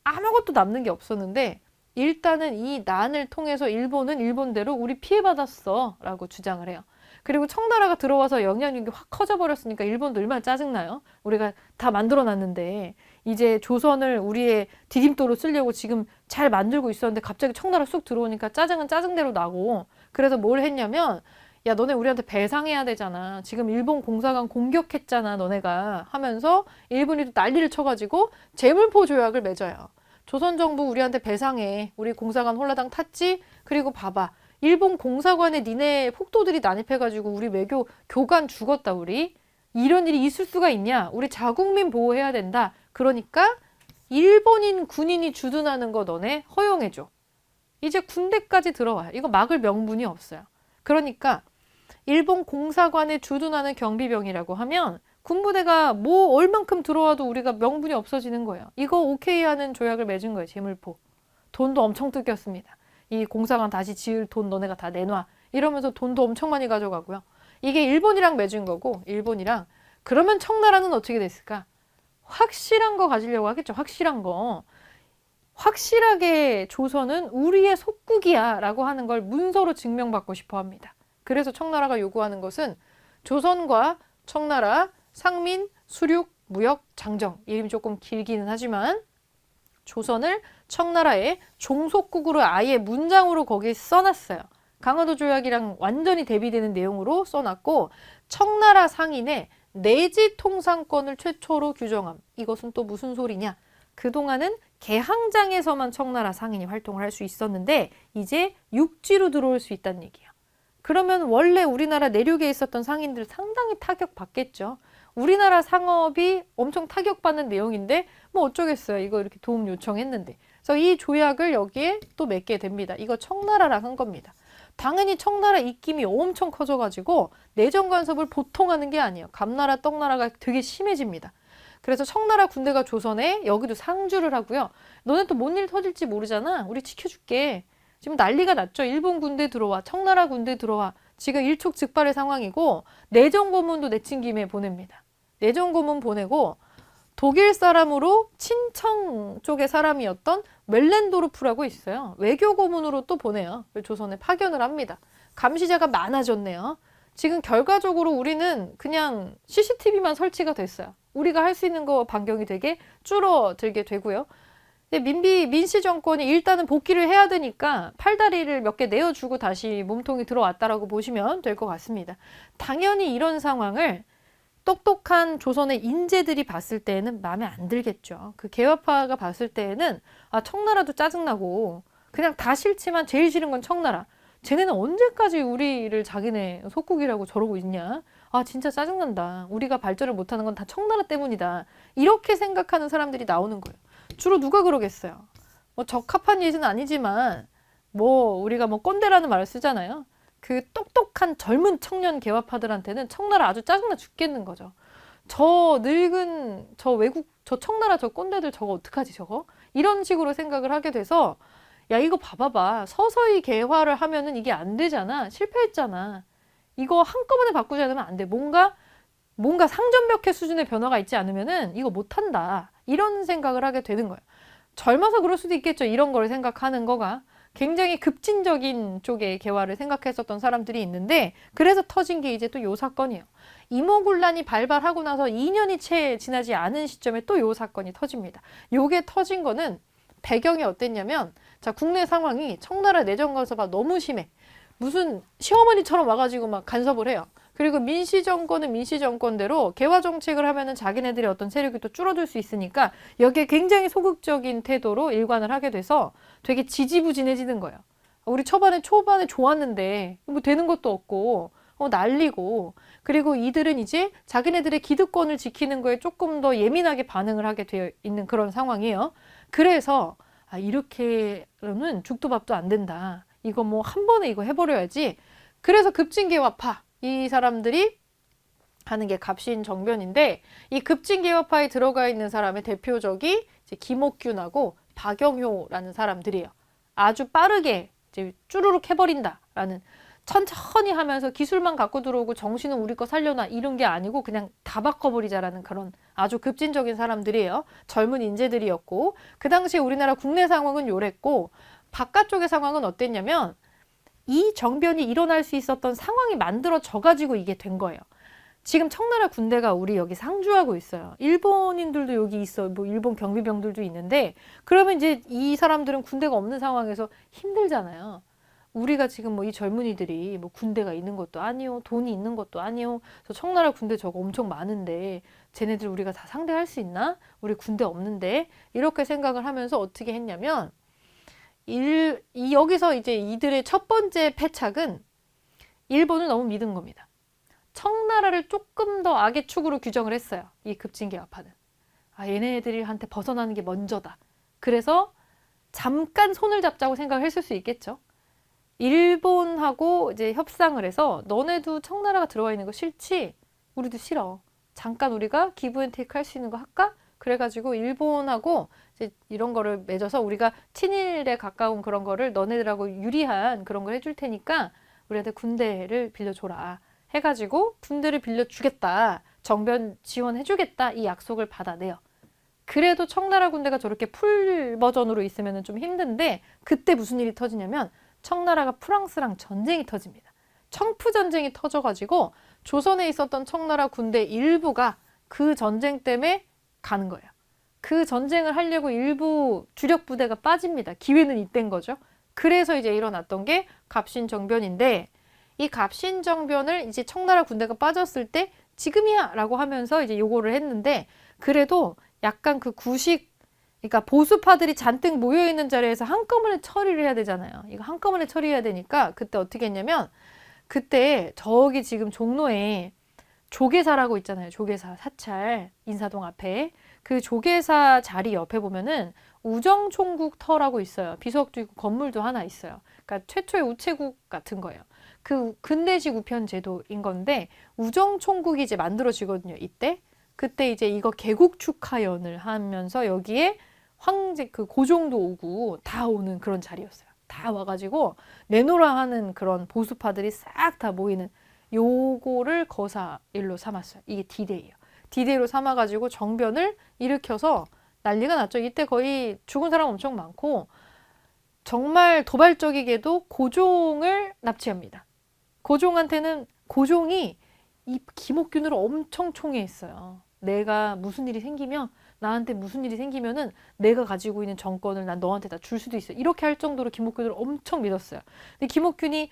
아무것도 남는 게 없었는데 일단은 이 난을 통해서 일본은 일본대로 우리 피해받았어 라고 주장을 해요. 그리고 청나라가 들어와서 영향력이 확 커져버렸으니까 일본도 얼마나 짜증나요? 우리가 다 만들어놨는데 이제 조선을 우리의 디딤돌로 쓰려고 지금 잘 만들고 있었는데 갑자기 청나라 쑥 들어오니까 짜증은 짜증대로 나고, 그래서 뭘 했냐면, 야, 너네 우리한테 배상해야 되잖아. 지금 일본 공사관 공격했잖아, 너네가. 하면서 일본이 또 난리를 쳐가지고 재물포 조약을 맺어요. 조선 정부 우리한테 배상해. 우리 공사관 홀라당 탔지? 그리고 봐봐. 일본 공사관에 니네 폭도들이 난입해가지고 우리 외교 교관 죽었다, 우리. 이런 일이 있을 수가 있냐? 우리 자국민 보호해야 된다. 그러니까 일본인 군인이 주둔하는 거 너네 허용해줘. 이제 군대까지 들어와요. 이거 막을 명분이 없어요. 그러니까 일본 공사관에 주둔하는 경비병이라고 하면 군부대가 뭐 얼만큼 들어와도 우리가 명분이 없어지는 거예요. 이거 오케이 하는 조약을 맺은 거예요. 재물포. 돈도 엄청 뜯겼습니다. 이 공사관 다시 지을 돈 너네가 다 내놔. 이러면서 돈도 엄청 많이 가져가고요. 이게 일본이랑 맺은 거고, 일본이랑. 그러면 청나라는 어떻게 됐을까? 확실한 거 가지려고 하겠죠. 확실한 거. 확실하게 조선은 우리의 속국이야 라고 하는 걸 문서로 증명받고 싶어 합니다. 그래서 청나라가 요구하는 것은 조선과 청나라, 상민, 수륙, 무역, 장정. 이름이 조금 길기는 하지만 조선을 청나라의 종속국으로 아예 문장으로 거기에 써놨어요. 강화도 조약이랑 완전히 대비되는 내용으로 써놨고, 청나라 상인의 내지 통상권을 최초로 규정함. 이것은 또 무슨 소리냐? 그동안은 개항장에서만 청나라 상인이 활동을 할 수 있었는데 이제 육지로 들어올 수 있다는 얘기예요. 그러면 원래 우리나라 내륙에 있었던 상인들 상당히 타격받겠죠. 우리나라 상업이 엄청 타격받는 내용인데 뭐 어쩌겠어요. 이거 이렇게 도움 요청했는데. 그래서 이 조약을 여기에 또 맺게 됩니다. 이거 청나라랑 한 겁니다. 당연히 청나라 입김이 엄청 커져가지고 내정 간섭을 보통 하는 게 아니에요. 감나라, 떡나라가 되게 심해집니다. 그래서 청나라 군대가 조선에 여기도 상주를 하고요. 너네 또 뭔 일 터질지 모르잖아. 우리 지켜줄게. 지금 난리가 났죠. 일본 군대 들어와. 청나라 군대 들어와. 지금 일촉즉발의 상황이고 내정 고문도 내친 김에 보냅니다. 내정 고문 보내고 독일 사람으로 친청 쪽의 사람이었던 멜렌도르프라고 있어요. 외교 고문으로 또 보내요. 조선에 파견을 합니다. 감시자가 많아졌네요. 지금 결과적으로 우리는 그냥 CCTV만 설치가 됐어요. 우리가 할 수 있는 거 반경이 되게 줄어들게 되고요. 근데 민씨 정권이 일단은 복귀를 해야 되니까 팔다리를 몇 개 내어주고 다시 몸통이 들어왔다라고 보시면 될 것 같습니다. 당연히 이런 상황을 똑똑한 조선의 인재들이 봤을 때에는 마음에 안 들겠죠. 그 개화파가 봤을 때에는 아, 청나라도 짜증나고 그냥 다 싫지만 제일 싫은 건 청나라. 쟤네는 언제까지 우리를 자기네 속국이라고 저러고 있냐? 아, 진짜 짜증난다. 우리가 발전을 못하는 건 다 청나라 때문이다. 이렇게 생각하는 사람들이 나오는 거예요. 주로 누가 그러겠어요? 뭐 적합한 예는 아니지만 뭐 우리가 뭐 꼰대라는 말을 쓰잖아요. 그 똑똑한 젊은 청년 개화파들한테는 청나라 아주 짜증나 죽겠는 거죠. 저 늙은 저 외국 저 청나라 저 꼰대들 저거 어떡하지 저거? 이런 식으로 생각을 하게 돼서 야, 이거 봐봐봐. 서서히 개화를 하면은 이게 안 되잖아. 실패했잖아. 이거 한꺼번에 바꾸지 않으면 안 돼. 뭔가 상전벽해 수준의 변화가 있지 않으면은 이거 못한다. 이런 생각을 하게 되는 거예요. 젊어서 그럴 수도 있겠죠. 이런 걸 생각하는 거가. 굉장히 급진적인 쪽의 개화를 생각했었던 사람들이 있는데 그래서 터진 게 이제 또 요 사건이에요. 이모군란이 발발하고 나서 2년이 채 지나지 않은 시점에 또 요 사건이 터집니다. 요게 터진 거는 배경이 어땠냐면 자, 국내 상황이 청나라 내정 간섭이 너무 심해. 무슨 시어머니처럼 와가지고 막 간섭을 해요. 그리고 민씨 정권은 민씨 정권대로 개화 정책을 하면은 자기네들의 어떤 세력이 또 줄어들 수 있으니까 여기에 굉장히 소극적인 태도로 일관을 하게 돼서 되게 지지부진해지는 거예요. 우리 초반에 좋았는데 뭐 되는 것도 없고 난리고 그리고 이들은 이제 자기네들의 기득권을 지키는 거에 조금 더 예민하게 반응을 하게 되어 있는 그런 상황이에요. 그래서 아, 이렇게로는 죽도 밥도 안 된다. 이거 뭐 한 번에 이거 해버려야지. 그래서 급진개화파 이 사람들이 하는 게 갑신정변인데 이 급진개화파에 들어가 있는 사람의 대표적이 이제 김옥균하고 박영효라는 사람들이에요. 아주 빠르게 이제 쭈루룩 해버린다라는 천천히 하면서 기술만 갖고 들어오고 정신은 우리 거 살려놔 이런 게 아니고 그냥 다 바꿔버리자라는 그런 아주 급진적인 사람들이에요. 젊은 인재들이었고 그 당시에 우리나라 국내 상황은 요랬고 바깥쪽의 상황은 어땠냐면 이 정변이 일어날 수 있었던 상황이 만들어져 가지고 이게 된 거예요. 지금 청나라 군대가 우리 여기 상주하고 있어요. 일본인들도 여기 있어. 뭐 일본 경비병들도 있는데 그러면 이제 이 사람들은 군대가 없는 상황에서 힘들잖아요. 우리가 지금 뭐 이 젊은이들이 뭐 군대가 있는 것도 아니요, 돈이 있는 것도 아니요. 그래서 청나라 군대 저거 엄청 많은데 쟤네들 우리가 다 상대할 수 있나? 우리 군대 없는데 이렇게 생각을 하면서 어떻게 했냐면 여기서 이제 이들의 첫 번째 패착은 일본을 너무 믿은 겁니다. 청나라를 조금 더 악의 축으로 규정을 했어요. 이 급진계화파는. 아, 얘네들한테 벗어나는 게 먼저다. 그래서 잠깐 손을 잡자고 생각을 했을 수 있겠죠. 일본하고 이제 협상을 해서 너네도 청나라가 들어와 있는 거 싫지? 우리도 싫어. 잠깐 우리가 기브 앤 테이크 할 수 있는 거 할까? 그래가지고 일본하고 이제 이런 거를 맺어서 우리가 친일에 가까운 그런 거를 너네들하고 유리한 그런 걸 해줄 테니까 우리한테 군대를 빌려줘라. 해가지고 군대를 빌려주겠다. 정변 지원해주겠다. 이 약속을 받아내요. 그래도 청나라 군대가 저렇게 풀 버전으로 있으면 좀 힘든데 그때 무슨 일이 터지냐면 청나라가 프랑스랑 전쟁이 터집니다. 청푸 전쟁이 터져가지고 조선에 있었던 청나라 군대 일부가 그 전쟁 때문에 가는 거예요. 그 전쟁을 하려고 일부 주력 부대가 빠집니다. 기회는 이때인 거죠. 그래서 이제 일어났던 게 갑신정변인데 이 갑신정변을 이제 청나라 군대가 빠졌을 때 지금이야 라고 하면서 이제 요거를 했는데 그래도 약간 그 그러니까 보수파들이 잔뜩 모여있는 자리에서 한꺼번에 처리를 해야 되잖아요. 이거 한꺼번에 처리해야 되니까 그때 어떻게 했냐면 그때 저기 지금 종로에 조계사라고 있잖아요. 조계사 사찰 인사동 앞에 그 조계사 자리 옆에 보면은 우정총국터라고 있어요. 비석도 있고 건물도 하나 있어요. 그러니까 최초의 우체국 같은 거예요. 그 근대식 우편 제도인 건데 우정총국이 이제 만들어지거든요. 이때 그때 이제 이거 개국 축하연을 하면서 여기에 황제 그 고종도 오고 다 오는 그런 자리였어요. 다 와가지고 내노라 하는 그런 보수파들이 싹 다 모이는 요거를 거사일로 삼았어요. 이게 D-Day예요. D-Day로 삼아가지고 정변을 일으켜서 난리가 났죠. 이때 거의 죽은 사람 엄청 많고 정말 도발적이게도 고종을 납치합니다. 고종한테는 고종이 이 김옥균을 엄청 총애했어요. 내가 무슨 일이 생기면 나한테 무슨 일이 생기면은 내가 가지고 있는 정권을 난 너한테 다 줄 수도 있어. 이렇게 할 정도로 김옥균을 엄청 믿었어요. 근데 김옥균이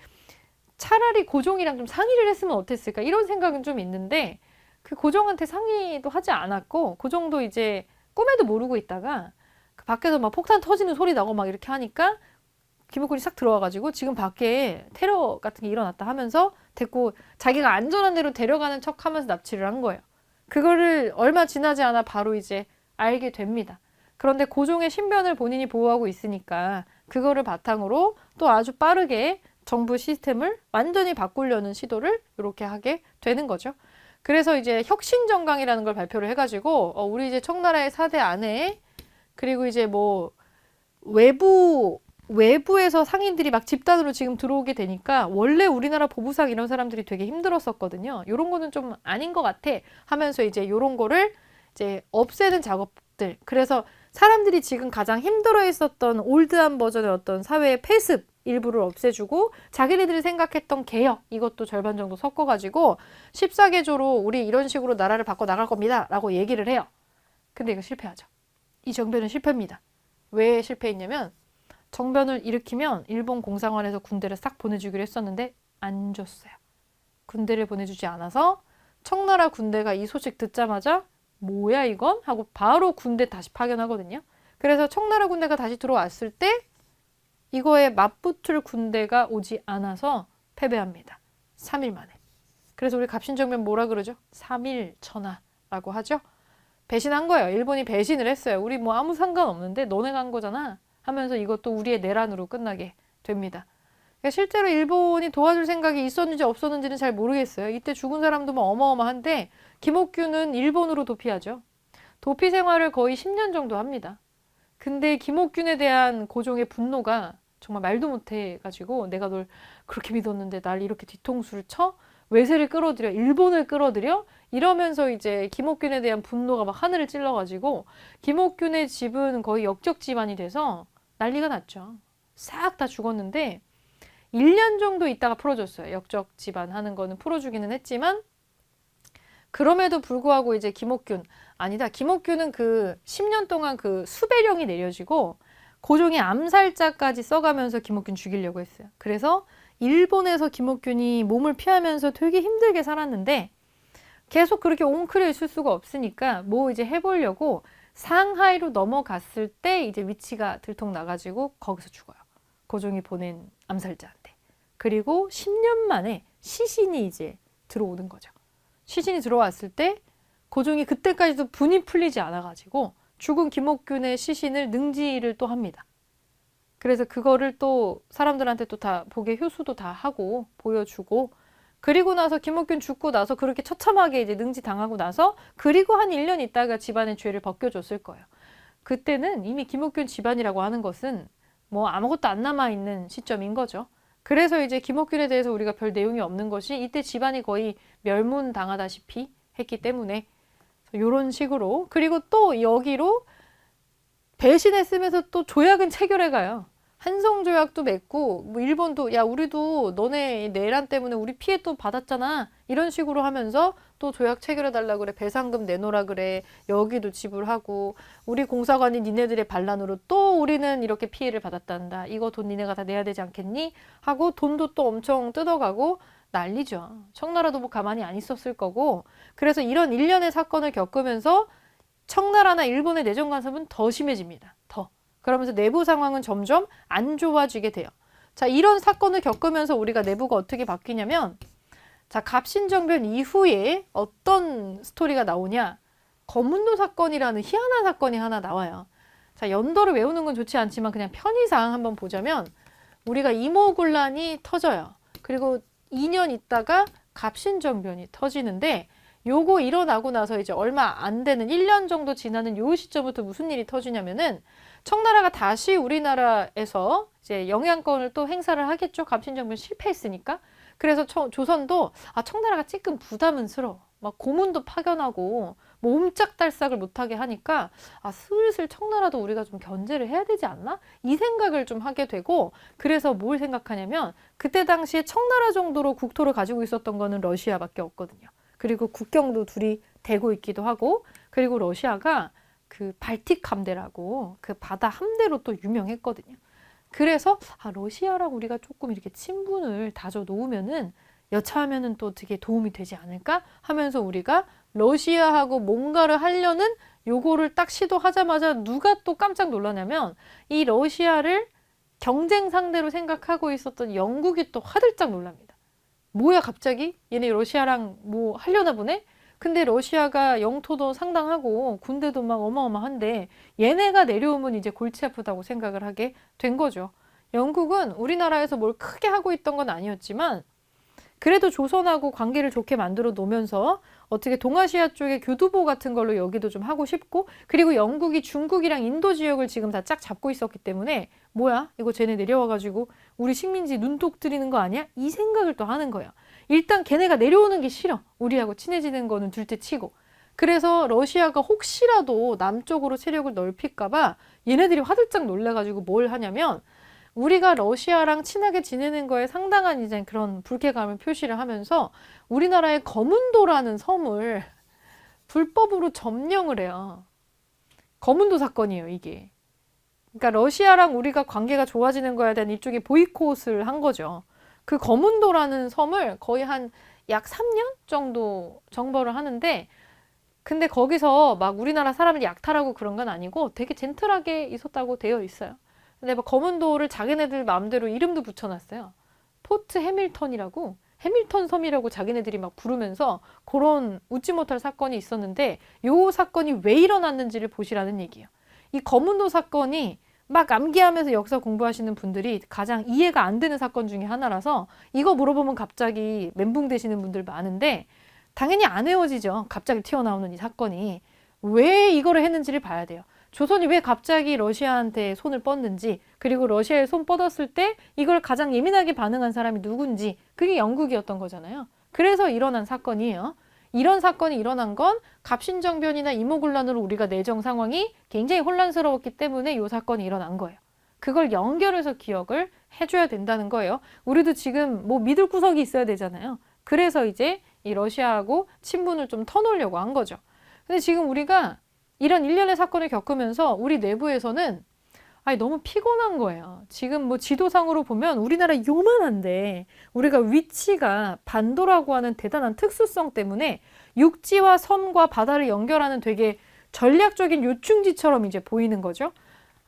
차라리 고종이랑 좀 상의를 했으면 어땠을까 이런 생각은 좀 있는데 그 고종한테 상의도 하지 않았고 고종도 이제 꿈에도 모르고 있다가 그 밖에서 막 폭탄 터지는 소리 나고 막 이렇게 하니까 김옥균이 싹 들어와가지고 지금 밖에 테러 같은 게 일어났다 하면서 됐고 자기가 안전한 데로 데려가는 척 하면서 납치를 한 거예요. 그거를 얼마 지나지 않아 바로 이제 알게 됩니다. 그런데 고종의 신변을 본인이 보호하고 있으니까 그거를 바탕으로 또 아주 빠르게 정부 시스템을 완전히 바꾸려는 시도를 이렇게 하게 되는 거죠. 그래서 이제 혁신정강이라는 걸 발표를 해가지고 우리 이제 청나라의 사대 안에 그리고 이제 뭐 외부에서 상인들이 막 집단으로 지금 들어오게 되니까 원래 우리나라 보부상 이런 사람들이 되게 힘들었었거든요. 이런 거는 좀 아닌 것 같아 하면서 이제 이런 거를 이제 없애는 작업들. 그래서 사람들이 지금 가장 힘들어 했었던 올드한 버전의 어떤 사회의 폐습 일부를 없애주고 자기네들이 생각했던 개혁 이것도 절반 정도 섞어가지고 14개조로 우리 이런 식으로 나라를 바꿔 나갈 겁니다 라고 얘기를 해요. 근데 이거 실패하죠. 이 정변은 실패입니다. 왜 실패했냐면 정변을 일으키면 일본 공상원에서 군대를 싹 보내주기로 했었는데 안 줬어요. 군대를 보내주지 않아서 청나라 군대가 이 소식 듣자마자 뭐야 이건? 하고 바로 군대 다시 파견하거든요. 그래서 청나라 군대가 다시 들어왔을 때 이거에 맞붙을 군대가 오지 않아서 패배합니다. 3일 만에. 그래서 우리 갑신정변 뭐라 그러죠? 3일 천하라고 하죠. 배신한 거예요. 일본이 배신을 했어요. 우리 뭐 아무 상관없는데 너네가 한 거잖아. 하면서 이것도 우리의 내란으로 끝나게 됩니다. 그러니까 실제로 일본이 도와줄 생각이 있었는지 없었는지는 잘 모르겠어요. 이때 죽은 사람도 뭐 어마어마한데 김옥균은 일본으로 도피하죠. 도피 생활을 거의 10년 정도 합니다. 근데 김옥균에 대한 고종의 분노가 정말 말도 못해가지고 내가 널 그렇게 믿었는데 날 이렇게 뒤통수를 쳐? 외세를 끌어들여? 일본을 끌어들여? 이러면서 이제 김옥균에 대한 분노가 막 하늘을 찔러가지고 김옥균의 집은 거의 역적 집안이 돼서 난리가 났죠. 싹 다 죽었는데 1년 정도 있다가 풀어줬어요. 역적 집안 하는 거는 풀어주기는 했지만 그럼에도 불구하고 이제 김옥균 아니다. 김옥균은 그 10년 동안 그 수배령이 내려지고 고종이 암살자까지 써가면서 김옥균 죽이려고 했어요. 그래서 일본에서 김옥균이 몸을 피하면서 되게 힘들게 살았는데 계속 그렇게 옹크려 있을 수가 없으니까 뭐 이제 해보려고 상하이로 넘어갔을 때 이제 위치가 들통나가지고 거기서 죽어요. 고종이 보낸 암살자한테. 그리고 10년 만에 시신이 이제 들어오는 거죠. 시신이 들어왔을 때 고종이 그때까지도 분이 풀리지 않아가지고 죽은 김옥균의 시신을 능지를 또 합니다. 그래서 그거를 또 사람들한테 또 다 보게 효수도 다 하고 보여주고 그리고 나서 김옥균 죽고 나서 그렇게 처참하게 이제 능지 당하고 나서 그리고 한 1년 있다가 집안의 죄를 벗겨줬을 거예요. 그때는 이미 김옥균 집안이라고 하는 것은 뭐 아무것도 안 남아있는 시점인 거죠. 그래서 이제 김옥균에 대해서 우리가 별 내용이 없는 것이 이때 집안이 거의 멸문당하다시피 했기 때문에 이런 식으로 그리고 또 여기로 배신했으면서 또 조약은 체결해 가요. 한성조약도 맺고 뭐 일본도 야 우리도 너네 내란 때문에 우리 피해 또 받았잖아 이런 식으로 하면서 또 조약 체결해 달라 그래 배상금 내놓으라 그래 여기도 지불하고 우리 공사관이 니네들의 반란으로 또 우리는 이렇게 피해를 받았단다 이거 돈 니네가 다 내야 되지 않겠니 하고 돈도 또 엄청 뜯어가고 난리죠. 청나라도 뭐 가만히 안 있었을 거고 그래서 이런 일련의 사건을 겪으면서 청나라나 일본의 내정 간섭은 더 심해집니다. 더. 그러면서 내부 상황은 점점 안 좋아지게 돼요. 자, 이런 사건을 겪으면서 우리가 내부가 어떻게 바뀌냐면 자, 갑신정변 이후에 어떤 스토리가 나오냐? 거문도 사건이라는 희한한 사건이 하나 나와요. 자, 연도를 외우는 건 좋지 않지만 그냥 편의상 한번 보자면 우리가 이모군란이 터져요. 그리고 2년 있다가 갑신정변이 터지는데 요거 일어나고 나서 이제 얼마 안 되는 1년 정도 지나는 요 시점부터 무슨 일이 터지냐면은 청나라가 다시 우리나라에서 이제 영향권을 또 행사를 하겠죠. 갑신정변 실패했으니까. 그래서 조선도 청나라가 조금 부담스러워. 막 고문도 파견하고 뭐 옴짝달싹을 못하게 하니까 슬슬 청나라도 우리가 좀 견제를 해야 되지 않나? 이 생각을 좀 하게 되고 그래서 뭘 생각하냐면 그때 당시에 청나라 정도로 국토를 가지고 있었던 거는 러시아밖에 없거든요. 그리고 국경도 둘이 대고 있기도 하고 그리고 러시아가 그 발틱 함대라고 그 바다 함대로 또 유명했거든요. 그래서 러시아랑 우리가 조금 이렇게 친분을 다져 놓으면은 여차하면은 또 되게 도움이 되지 않을까 하면서 우리가 러시아하고 뭔가를 하려는 요거를 딱 시도하자마자 누가 또 깜짝 놀라냐면 이 러시아를 경쟁 상대로 생각하고 있었던 영국이 또 화들짝 놀랍니다. 뭐야 갑자기? 얘네 러시아랑 뭐 하려나 보네? 근데 러시아가 영토도 상당하고 군대도 막 어마어마한데 얘네가 내려오면 이제 골치 아프다고 생각을 하게 된 거죠. 영국은 우리나라에서 뭘 크게 하고 있던 건 아니었지만 그래도 조선하고 관계를 좋게 만들어 놓으면서 어떻게 동아시아 쪽에 교두보 같은 걸로 여기도 좀 하고 싶고 그리고 영국이 중국이랑 인도 지역을 지금 다 쫙 잡고 있었기 때문에 뭐야? 이거 쟤네 내려와가지고 우리 식민지 눈독 들이는 거 아니야? 이 생각을 또 하는 거예요. 일단 걔네가 내려오는 게 싫어. 우리하고 친해지는 거는 둘째 치고. 그래서 러시아가 혹시라도 남쪽으로 세력을 넓힐까 봐 얘네들이 화들짝 놀래가지고 뭘 하냐면 우리가 러시아랑 친하게 지내는 거에 상당한 이제 그런 불쾌감을 표시를 하면서 우리나라의 거문도라는 섬을 불법으로 점령을 해요. 거문도 사건이에요, 이게. 그러니까 러시아랑 우리가 관계가 좋아지는 거에 대한 일종의 보이콧을 한 거죠. 그 거문도라는 섬을 거의 한 약 3년 정도 정벌을 하는데 근데 거기서 막 우리나라 사람을 약탈하고 그런 건 아니고 되게 젠틀하게 있었다고 되어 있어요. 근데 막 거문도를 자기네들 마음대로 이름도 붙여놨어요. 포트 해밀턴이라고 해밀턴 섬이라고 자기네들이 막 부르면서 그런 웃지 못할 사건이 있었는데 요 사건이 왜 일어났는지를 보시라는 얘기예요. 이 거문도 사건이 막 암기하면서 역사 공부하시는 분들이 가장 이해가 안 되는 사건 중에 하나라서 이거 물어보면 갑자기 멘붕 되시는 분들 많은데 당연히 안 헤어지죠. 갑자기 튀어나오는 이 사건이. 왜 이거를 했는지를 봐야 돼요. 조선이 왜 갑자기 러시아한테 손을 뻗는지 그리고 러시아에 손 뻗었을 때 이걸 가장 예민하게 반응한 사람이 누군지 그게 영국이었던 거잖아요. 그래서 일어난 사건이에요. 이런 사건이 일어난 건 갑신정변이나 이모군란으로 우리가 내정 상황이 굉장히 혼란스러웠기 때문에 이 사건이 일어난 거예요. 그걸 연결해서 기억을 해줘야 된다는 거예요. 우리도 지금 뭐 믿을 구석이 있어야 되잖아요. 그래서 이제 이 러시아하고 친분을 좀 터놓으려고 한 거죠. 근데 지금 우리가 이런 일련의 사건을 겪으면서 우리 내부에서는 너무 피곤한 거예요. 지금 뭐 지도상으로 보면 우리나라 요만한데 우리가 위치가 반도라고 하는 대단한 특수성 때문에 육지와 섬과 바다를 연결하는 되게 전략적인 요충지처럼 이제 보이는 거죠.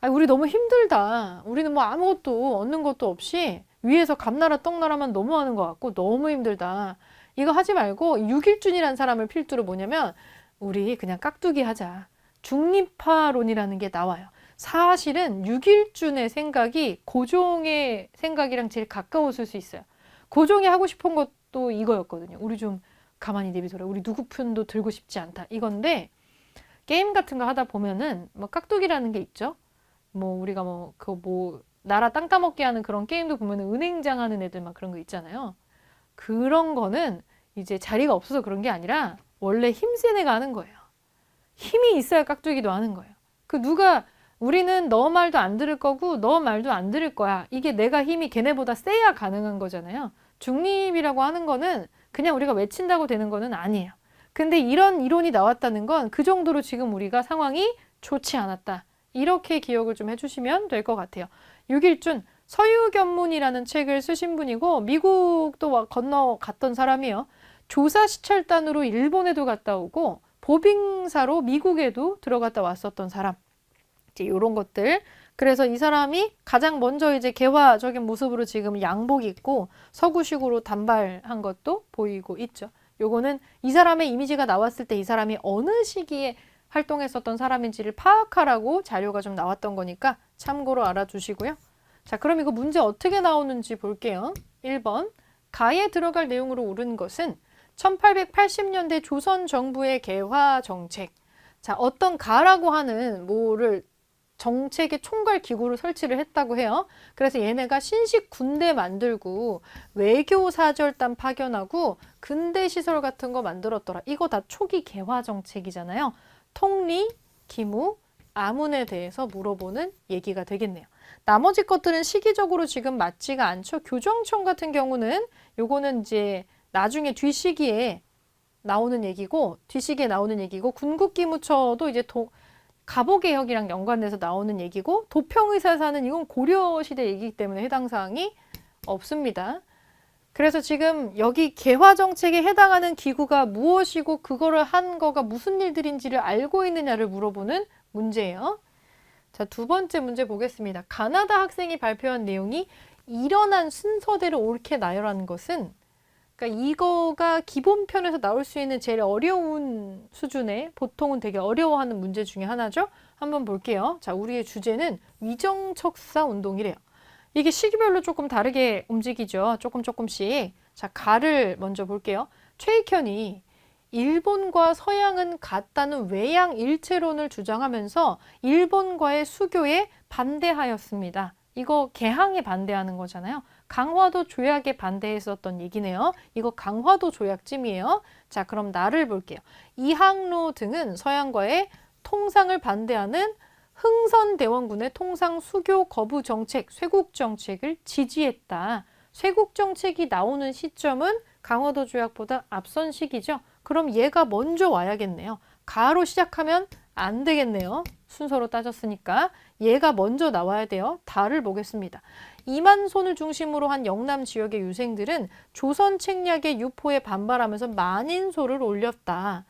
우리 너무 힘들다. 우리는 뭐 아무것도 얻는 것도 없이 위에서 감나라 떡나라만 너무 하는 것 같고 너무 힘들다. 이거 하지 말고 육일준이라는 사람을 필두로 뭐냐면 우리 그냥 깍두기 하자. 중립화론이라는 게 나와요. 사실은 육일준의 생각이 고종의 생각이랑 제일 가까웠을 수 있어요. 고종이 하고 싶은 것도 이거였거든요. 우리 좀 가만히 내비둬라. 우리 누구 편도 들고 싶지 않다. 이건데 게임 같은 거 하다 보면은 뭐 깍두기라는 게 있죠. 뭐 우리가 나라 땅 따먹게 하는 그런 게임도 보면은 은행장 하는 애들 막 그런 거 있잖아요. 그런 거는 이제 자리가 없어서 그런 게 아니라 원래 힘센 애가 하는 거예요. 힘이 있어야 깍두기도 하는 거예요. 우리는 너 말도 안 들을 거고 너 말도 안 들을 거야. 이게 내가 힘이 걔네보다 세야 가능한 거잖아요. 중립이라고 하는 거는 그냥 우리가 외친다고 되는 거는 아니에요. 근데 이런 이론이 나왔다는 건 그 정도로 지금 우리가 상황이 좋지 않았다. 이렇게 기억을 좀 해주시면 될 것 같아요. 육일준 서유견문이라는 책을 쓰신 분이고 미국도 건너갔던 사람이에요. 조사시찰단으로 일본에도 갔다 오고 보빙사로 미국에도 들어갔다 왔었던 사람. 이제 이런 것들. 그래서 이 사람이 가장 먼저 이제 개화적인 모습으로 지금 양복 입고 서구식으로 단발한 것도 보이고 있죠. 요거는 이 사람의 이미지가 나왔을 때 이 사람이 어느 시기에 활동했었던 사람인지를 파악하라고 자료가 좀 나왔던 거니까 참고로 알아주시고요. 자, 그럼 이거 문제 어떻게 나오는지 볼게요. 1번. 가에 들어갈 내용으로 옳은 것은 1880년대 조선 정부의 개화 정책. 자, 어떤 가라고 하는 정책의 총괄 기구를 설치를 했다고 해요. 그래서 얘네가 신식 군대 만들고 외교사절단 파견하고 근대 시설 같은 거 만들었더라. 이거 다 초기 개화 정책이잖아요. 통리, 기무, 아문에 대해서 물어보는 얘기가 되겠네요. 나머지 것들은 시기적으로 지금 맞지가 않죠. 교정청 같은 경우는 요거는 이제 나중에 뒷시기에 나오는 얘기고 군국기무처도 이제 갑오개혁이랑 연관돼서 나오는 얘기고 도평의사사는 이건 고려시대 얘기이기 때문에 해당 사항이 없습니다. 그래서 지금 여기 개화정책에 해당하는 기구가 무엇이고 그거를 한 거가 무슨 일들인지를 알고 있느냐를 물어보는 문제예요. 자, 두 번째 문제 보겠습니다. 가나다 학생이 발표한 내용이 일어난 순서대로 옳게 나열하는 것은 그러니까 이거가 기본편에서 나올 수 있는 제일 어려운 수준의 보통은 되게 어려워하는 문제 중에 하나죠. 한번 볼게요. 자, 우리의 주제는 위정척사 운동이래요. 이게 시기별로 조금 다르게 움직이죠. 조금씩. 자, 가를 먼저 볼게요. 최익현이 일본과 서양은 같다는 외양 일체론을 주장하면서 일본과의 수교에 반대하였습니다. 이거 개항에 반대하는 거잖아요. 강화도 조약에 반대했었던 얘기네요. 이거 강화도 조약쯤이에요. 자, 그럼 나를 볼게요. 이항로 등은 서양과의 통상을 반대하는 흥선대원군의 통상 수교 거부 정책, 쇄국 정책을 지지했다. 쇄국 정책이 나오는 시점은 강화도 조약보다 앞선 시기죠. 그럼 얘가 먼저 와야겠네요. 가로 시작하면 안 되겠네요. 순서로 따졌으니까 얘가 먼저 나와야 돼요. 다를 보겠습니다. 이만손을 중심으로 한 영남 지역의 유생들은 조선 책략의 유포에 반발하면서 만인소를 올렸다.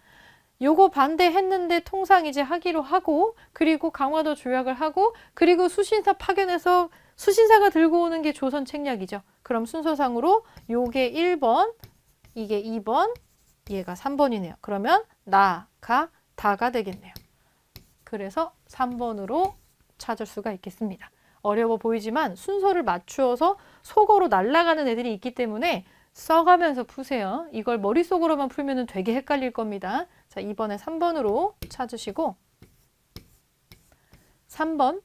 요거 반대했는데 통상 이제 하기로 하고 그리고 강화도 조약을 하고 그리고 수신사 파견해서 수신사가 들고 오는 게 조선 책략이죠. 그럼 순서상으로 요게 1번, 이게 2번, 얘가 3번이네요. 그러면 나, 가, 다가 되겠네요. 그래서 3번으로 찾을 수가 있겠습니다. 어려워 보이지만 순서를 맞추어서 속어로 날아가는 애들이 있기 때문에 써가면서 푸세요. 이걸 머릿속으로만 풀면 되게 헷갈릴 겁니다. 자, 이번에 3번으로 찾으시고 3번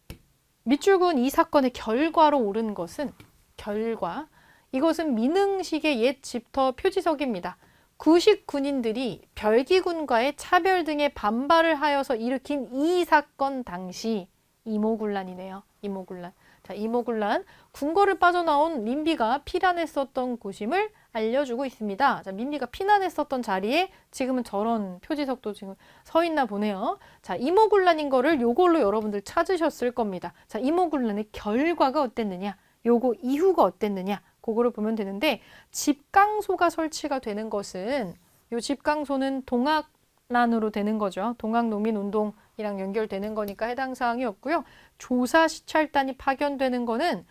밑줄근 이 사건의 결과로 옳은 것은 결과 이것은 민흥식의 옛 집터 표지석입니다. 구식 군인들이 별기군과의 차별 등의 반발을 하여서 일으킨 이 사건 당시 이모군란이네요. 이모군란. 자, 이모군란, 궁궐을 빠져나온 민비가 피난했었던 곳임을 알려주고 있습니다. 자, 민비가 피난했었던 자리에 지금은 저런 표지석도 지금 서 있나 보네요. 자, 이모군란인 거를 요걸로 여러분들 찾으셨을 겁니다. 자, 이모군란의 결과가 어땠느냐, 요거 이후가 어땠느냐, 그거를 보면 되는데, 집강소가 설치가 되는 것은, 요 집강소는 동학난으로 되는 거죠. 동학농민운동이랑 연결되는 거니까 해당 사항이었고요. 조사시찰단이 파견되는 거는,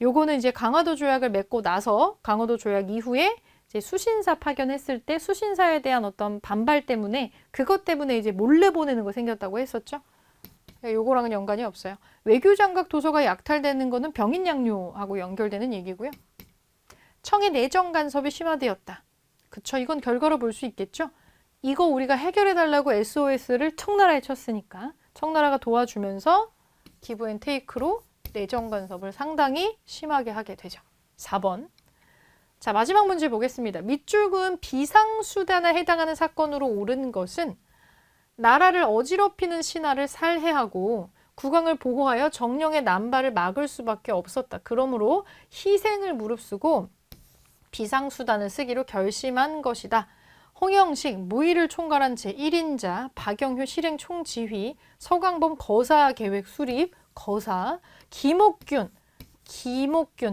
요거는 이제 강화도 조약을 맺고 나서 강화도 조약 이후에 이제 수신사 파견했을 때 수신사에 대한 어떤 반발 때문에, 그것 때문에 이제 몰래 보내는 거 생겼다고 했었죠. 요거랑은 연관이 없어요. 외교장각 도서가 약탈되는 거는 병인 양요하고 연결되는 얘기고요. 청의 내정 간섭이 심화되었다. 그쵸, 이건 결과로 볼 수 있겠죠. 이거 우리가 해결해달라고 SOS를 청나라에 쳤으니까 청나라가 도와주면서 기브 앤 테이크로 내정 간섭을 상당히 심하게 하게 되죠. 4번. 자, 마지막 문제 보겠습니다. 밑줄 그은 비상수단에 해당하는 사건으로 옳은 것은 나라를 어지럽히는 신하를 살해하고 국왕을 보호하여 정령의 남발을 막을 수밖에 없었다. 그러므로 희생을 무릅쓰고 비상수단을 쓰기로 결심한 것이다. 홍영식 무의를 총괄한 제1인자, 박영효 실행 총지휘, 서강범 거사 계획 수립, 거사, 김옥균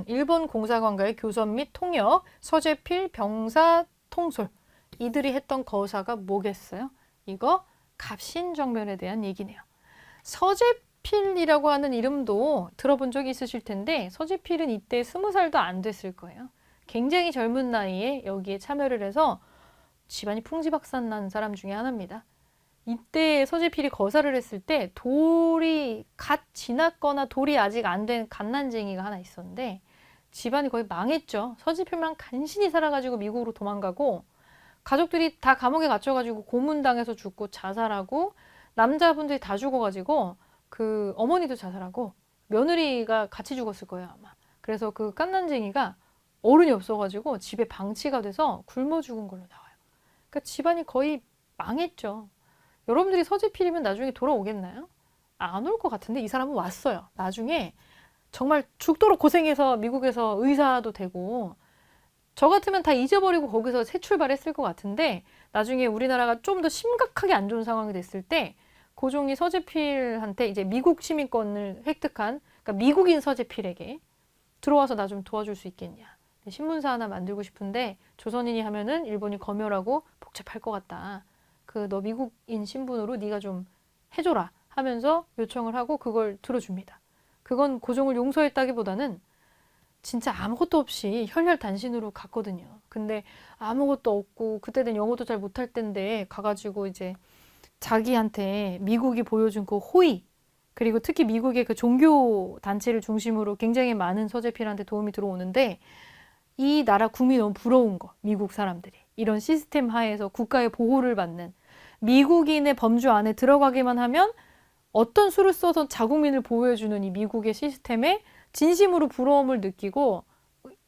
일본 공사관과의 교섭 및 통역, 서재필 병사 통솔, 이들이 했던 거사가 뭐겠어요? 이거 갑신정변에 대한 얘기네요. 서재필이라고 하는 이름도 들어본 적이 있으실 텐데, 서재필은 이때 20살도 안 됐을 거예요. 굉장히 젊은 나이에 여기에 참여를 해서 집안이 풍지박산 사람 중에 하나입니다. 이때 서재필이 거사를 했을 때 돌이 갓 지났거나 돌이 아직 안 된 갓난쟁이가 하나 있었는데 집안이 거의 망했죠. 서재필만 간신히 살아가지고 미국으로 도망가고 가족들이 다 감옥에 갇혀가지고 고문당해서 죽고 자살하고 남자분들이 다 죽어가지고 그 어머니도 자살하고 며느리가 같이 죽었을 거예요, 아마. 그래서 그 갓난쟁이가 어른이 없어가지고 집에 방치가 돼서 굶어 죽은 걸로 나와요. 그러니까 집안이 거의 망했죠. 여러분들이 서재필이면 나중에 돌아오겠나요? 안 올 것 같은데 이 사람은 왔어요. 나중에 정말 죽도록 고생해서 미국에서 의사도 되고, 저 같으면 다 잊어버리고 거기서 새 출발했을 것 같은데 나중에 우리나라가 좀 더 심각하게 안 좋은 상황이 됐을 때 고종이 서재필한테 이제 미국 시민권을 획득한, 그러니까 미국인 서재필에게 들어와서 나 좀 도와줄 수 있겠냐. 신문사 하나 만들고 싶은데 조선인이 하면은 일본이 검열하고 복잡할 것 같다. 그 너 미국인 신분으로 네가 좀 해줘라 하면서 요청을 하고 그걸 들어줍니다. 그건 고종을 용서했다기보다는 진짜 아무것도 없이 혈혈단신으로 갔거든요. 근데 아무것도 없고 그때는 영어도 잘 못할 때인데 가가지고 이제 자기한테 미국이 보여준 그 호의, 그리고 특히 미국의 그 종교 단체를 중심으로 굉장히 많은 서재필한테 도움이 들어오는데 이 나라 국민이 너무 부러운 거, 미국 사람들이. 이런 시스템 하에서 국가의 보호를 받는, 미국인의 범주 안에 들어가기만 하면 어떤 수를 써서 자국민을 보호해주는 이 미국의 시스템에 진심으로 부러움을 느끼고,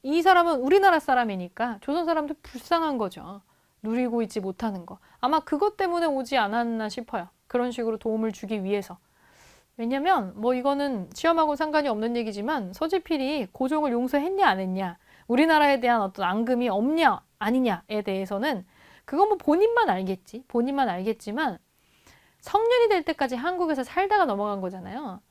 이 사람은 우리나라 사람이니까 조선 사람들 불쌍한 거죠. 누리고 있지 못하는 거. 아마 그것 때문에 오지 않았나 싶어요. 그런 식으로 도움을 주기 위해서. 왜냐면 뭐 이거는 시험하고 상관이 없는 얘기지만 서재필이 고종을 용서했냐 안 했냐, 우리나라에 대한 어떤 앙금이 없냐 아니냐에 대해서는 그건 뭐 본인만 알겠지. 본인만 알겠지만 성년이 될 때까지 한국에서 살다가 넘어간 거잖아요.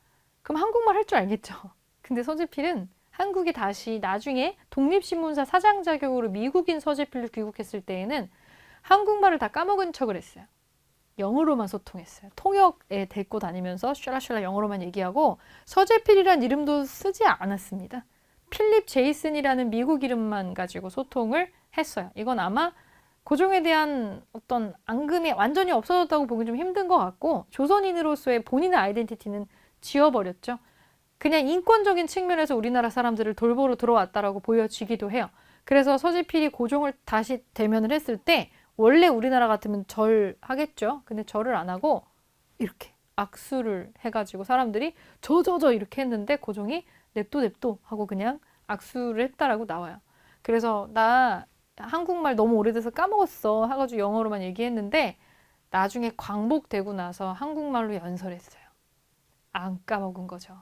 그럼 한국말 할 줄 알겠죠. 근데 서재필은 한국이 다시 나중에 독립신문사 사장 자격으로 미국인 서재필로 귀국했을 때에는 한국말을 다 까먹은 척을 했어요. 영어로만 소통했어요. 통역에 데리고 다니면서 슈라슈라 영어로만 얘기하고 서재필이란 이름도 쓰지 않았습니다. 필립 제이슨이라는 미국 이름만 가지고 소통을 했어요. 이건 아마 고종에 대한 어떤 앙금이 완전히 없어졌다고 보기 좀 힘든 것 같고, 조선인으로서의 본인의 아이덴티티는 지워버렸죠. 그냥 인권적인 측면에서 우리나라 사람들을 돌보러 들어왔다라고 보여지기도 해요. 그래서 서재필이 고종을 다시 대면을 했을 때 원래 우리나라 같으면 절하겠죠. 근데 절을 안 하고 이렇게 악수를 해가지고 사람들이 저 이렇게 했는데 고종이 냅둬 하고 그냥 악수를 했다라고 나와요. 그래서 나 한국말 너무 오래돼서 까먹었어 해가지고 영어로만 얘기했는데 나중에 광복되고 나서 한국말로 연설했어요. 안 까먹은 거죠.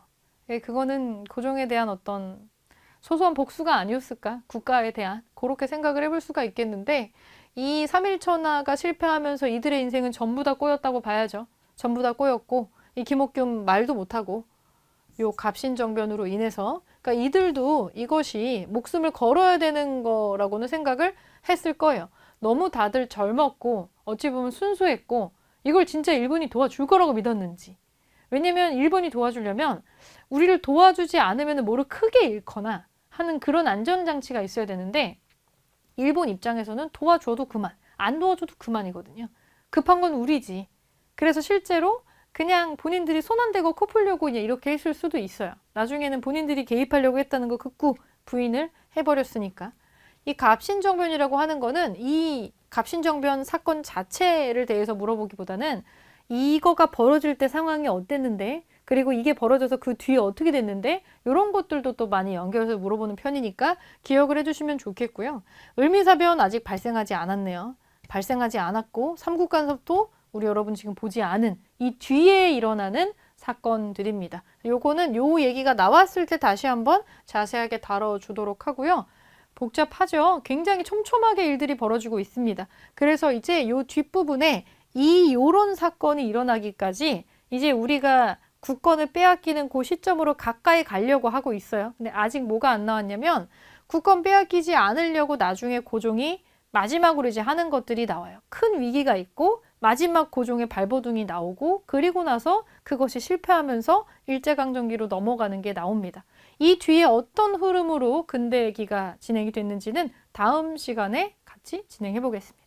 예, 그거는 고종에 대한 어떤 소소한 복수가 아니었을까? 국가에 대한 그렇게 생각을 해볼 수가 있겠는데 이 3.1천하가 실패하면서 이들의 인생은 전부 다 꼬였다고 봐야죠. 전부 다 꼬였고 이 김옥균 말도 못하고 요 갑신정변으로 인해서 그러니까 이들도 이것이 목숨을 걸어야 되는 거라고는 생각을 했을 거예요. 너무 다들 젊었고 어찌 보면 순수했고 이걸 진짜 일본이 도와줄 거라고 믿었는지. 왜냐면 일본이 도와주려면 우리를 도와주지 않으면 뭐를 크게 잃거나 하는 그런 안전장치가 있어야 되는데 일본 입장에서는 도와줘도 그만, 안 도와줘도 그만이거든요. 급한 건 우리지. 그래서 실제로 그냥 본인들이 손 안 대고 코 풀려고 그냥 이렇게 했을 수도 있어요. 나중에는 본인들이 개입하려고 했다는 거 극구 부인을 해버렸으니까. 이 갑신정변이라고 하는 거는 이 갑신정변 사건 자체를 대해서 물어보기보다는 이거가 벌어질 때 상황이 어땠는데 그리고 이게 벌어져서 그 뒤에 어떻게 됐는데 이런 것들도 또 많이 연결해서 물어보는 편이니까 기억을 해주시면 좋겠고요. 을미사변 아직 발생하지 않았네요. 발생하지 않았고 삼국간섭도 우리 여러분 지금 보지 않은 이 뒤에 일어나는 사건들입니다. 요거는 요 얘기가 나왔을 때 다시 한번 자세하게 다뤄주도록 하고요. 복잡하죠? 굉장히 촘촘하게 일들이 벌어지고 있습니다. 그래서 이제 요 뒷부분에 요런 사건이 일어나기까지 이제 우리가 국권을 빼앗기는 그 시점으로 가까이 가려고 하고 있어요. 근데 아직 뭐가 안 나왔냐면 국권 빼앗기지 않으려고 나중에 고종이 마지막으로 이제 하는 것들이 나와요. 큰 위기가 있고 마지막 고종의 발버둥이 나오고 그리고 나서 그것이 실패하면서 일제강점기로 넘어가는 게 나옵니다. 이 뒤에 어떤 흐름으로 근대기가 진행이 됐는지는 다음 시간에 같이 진행해 보겠습니다.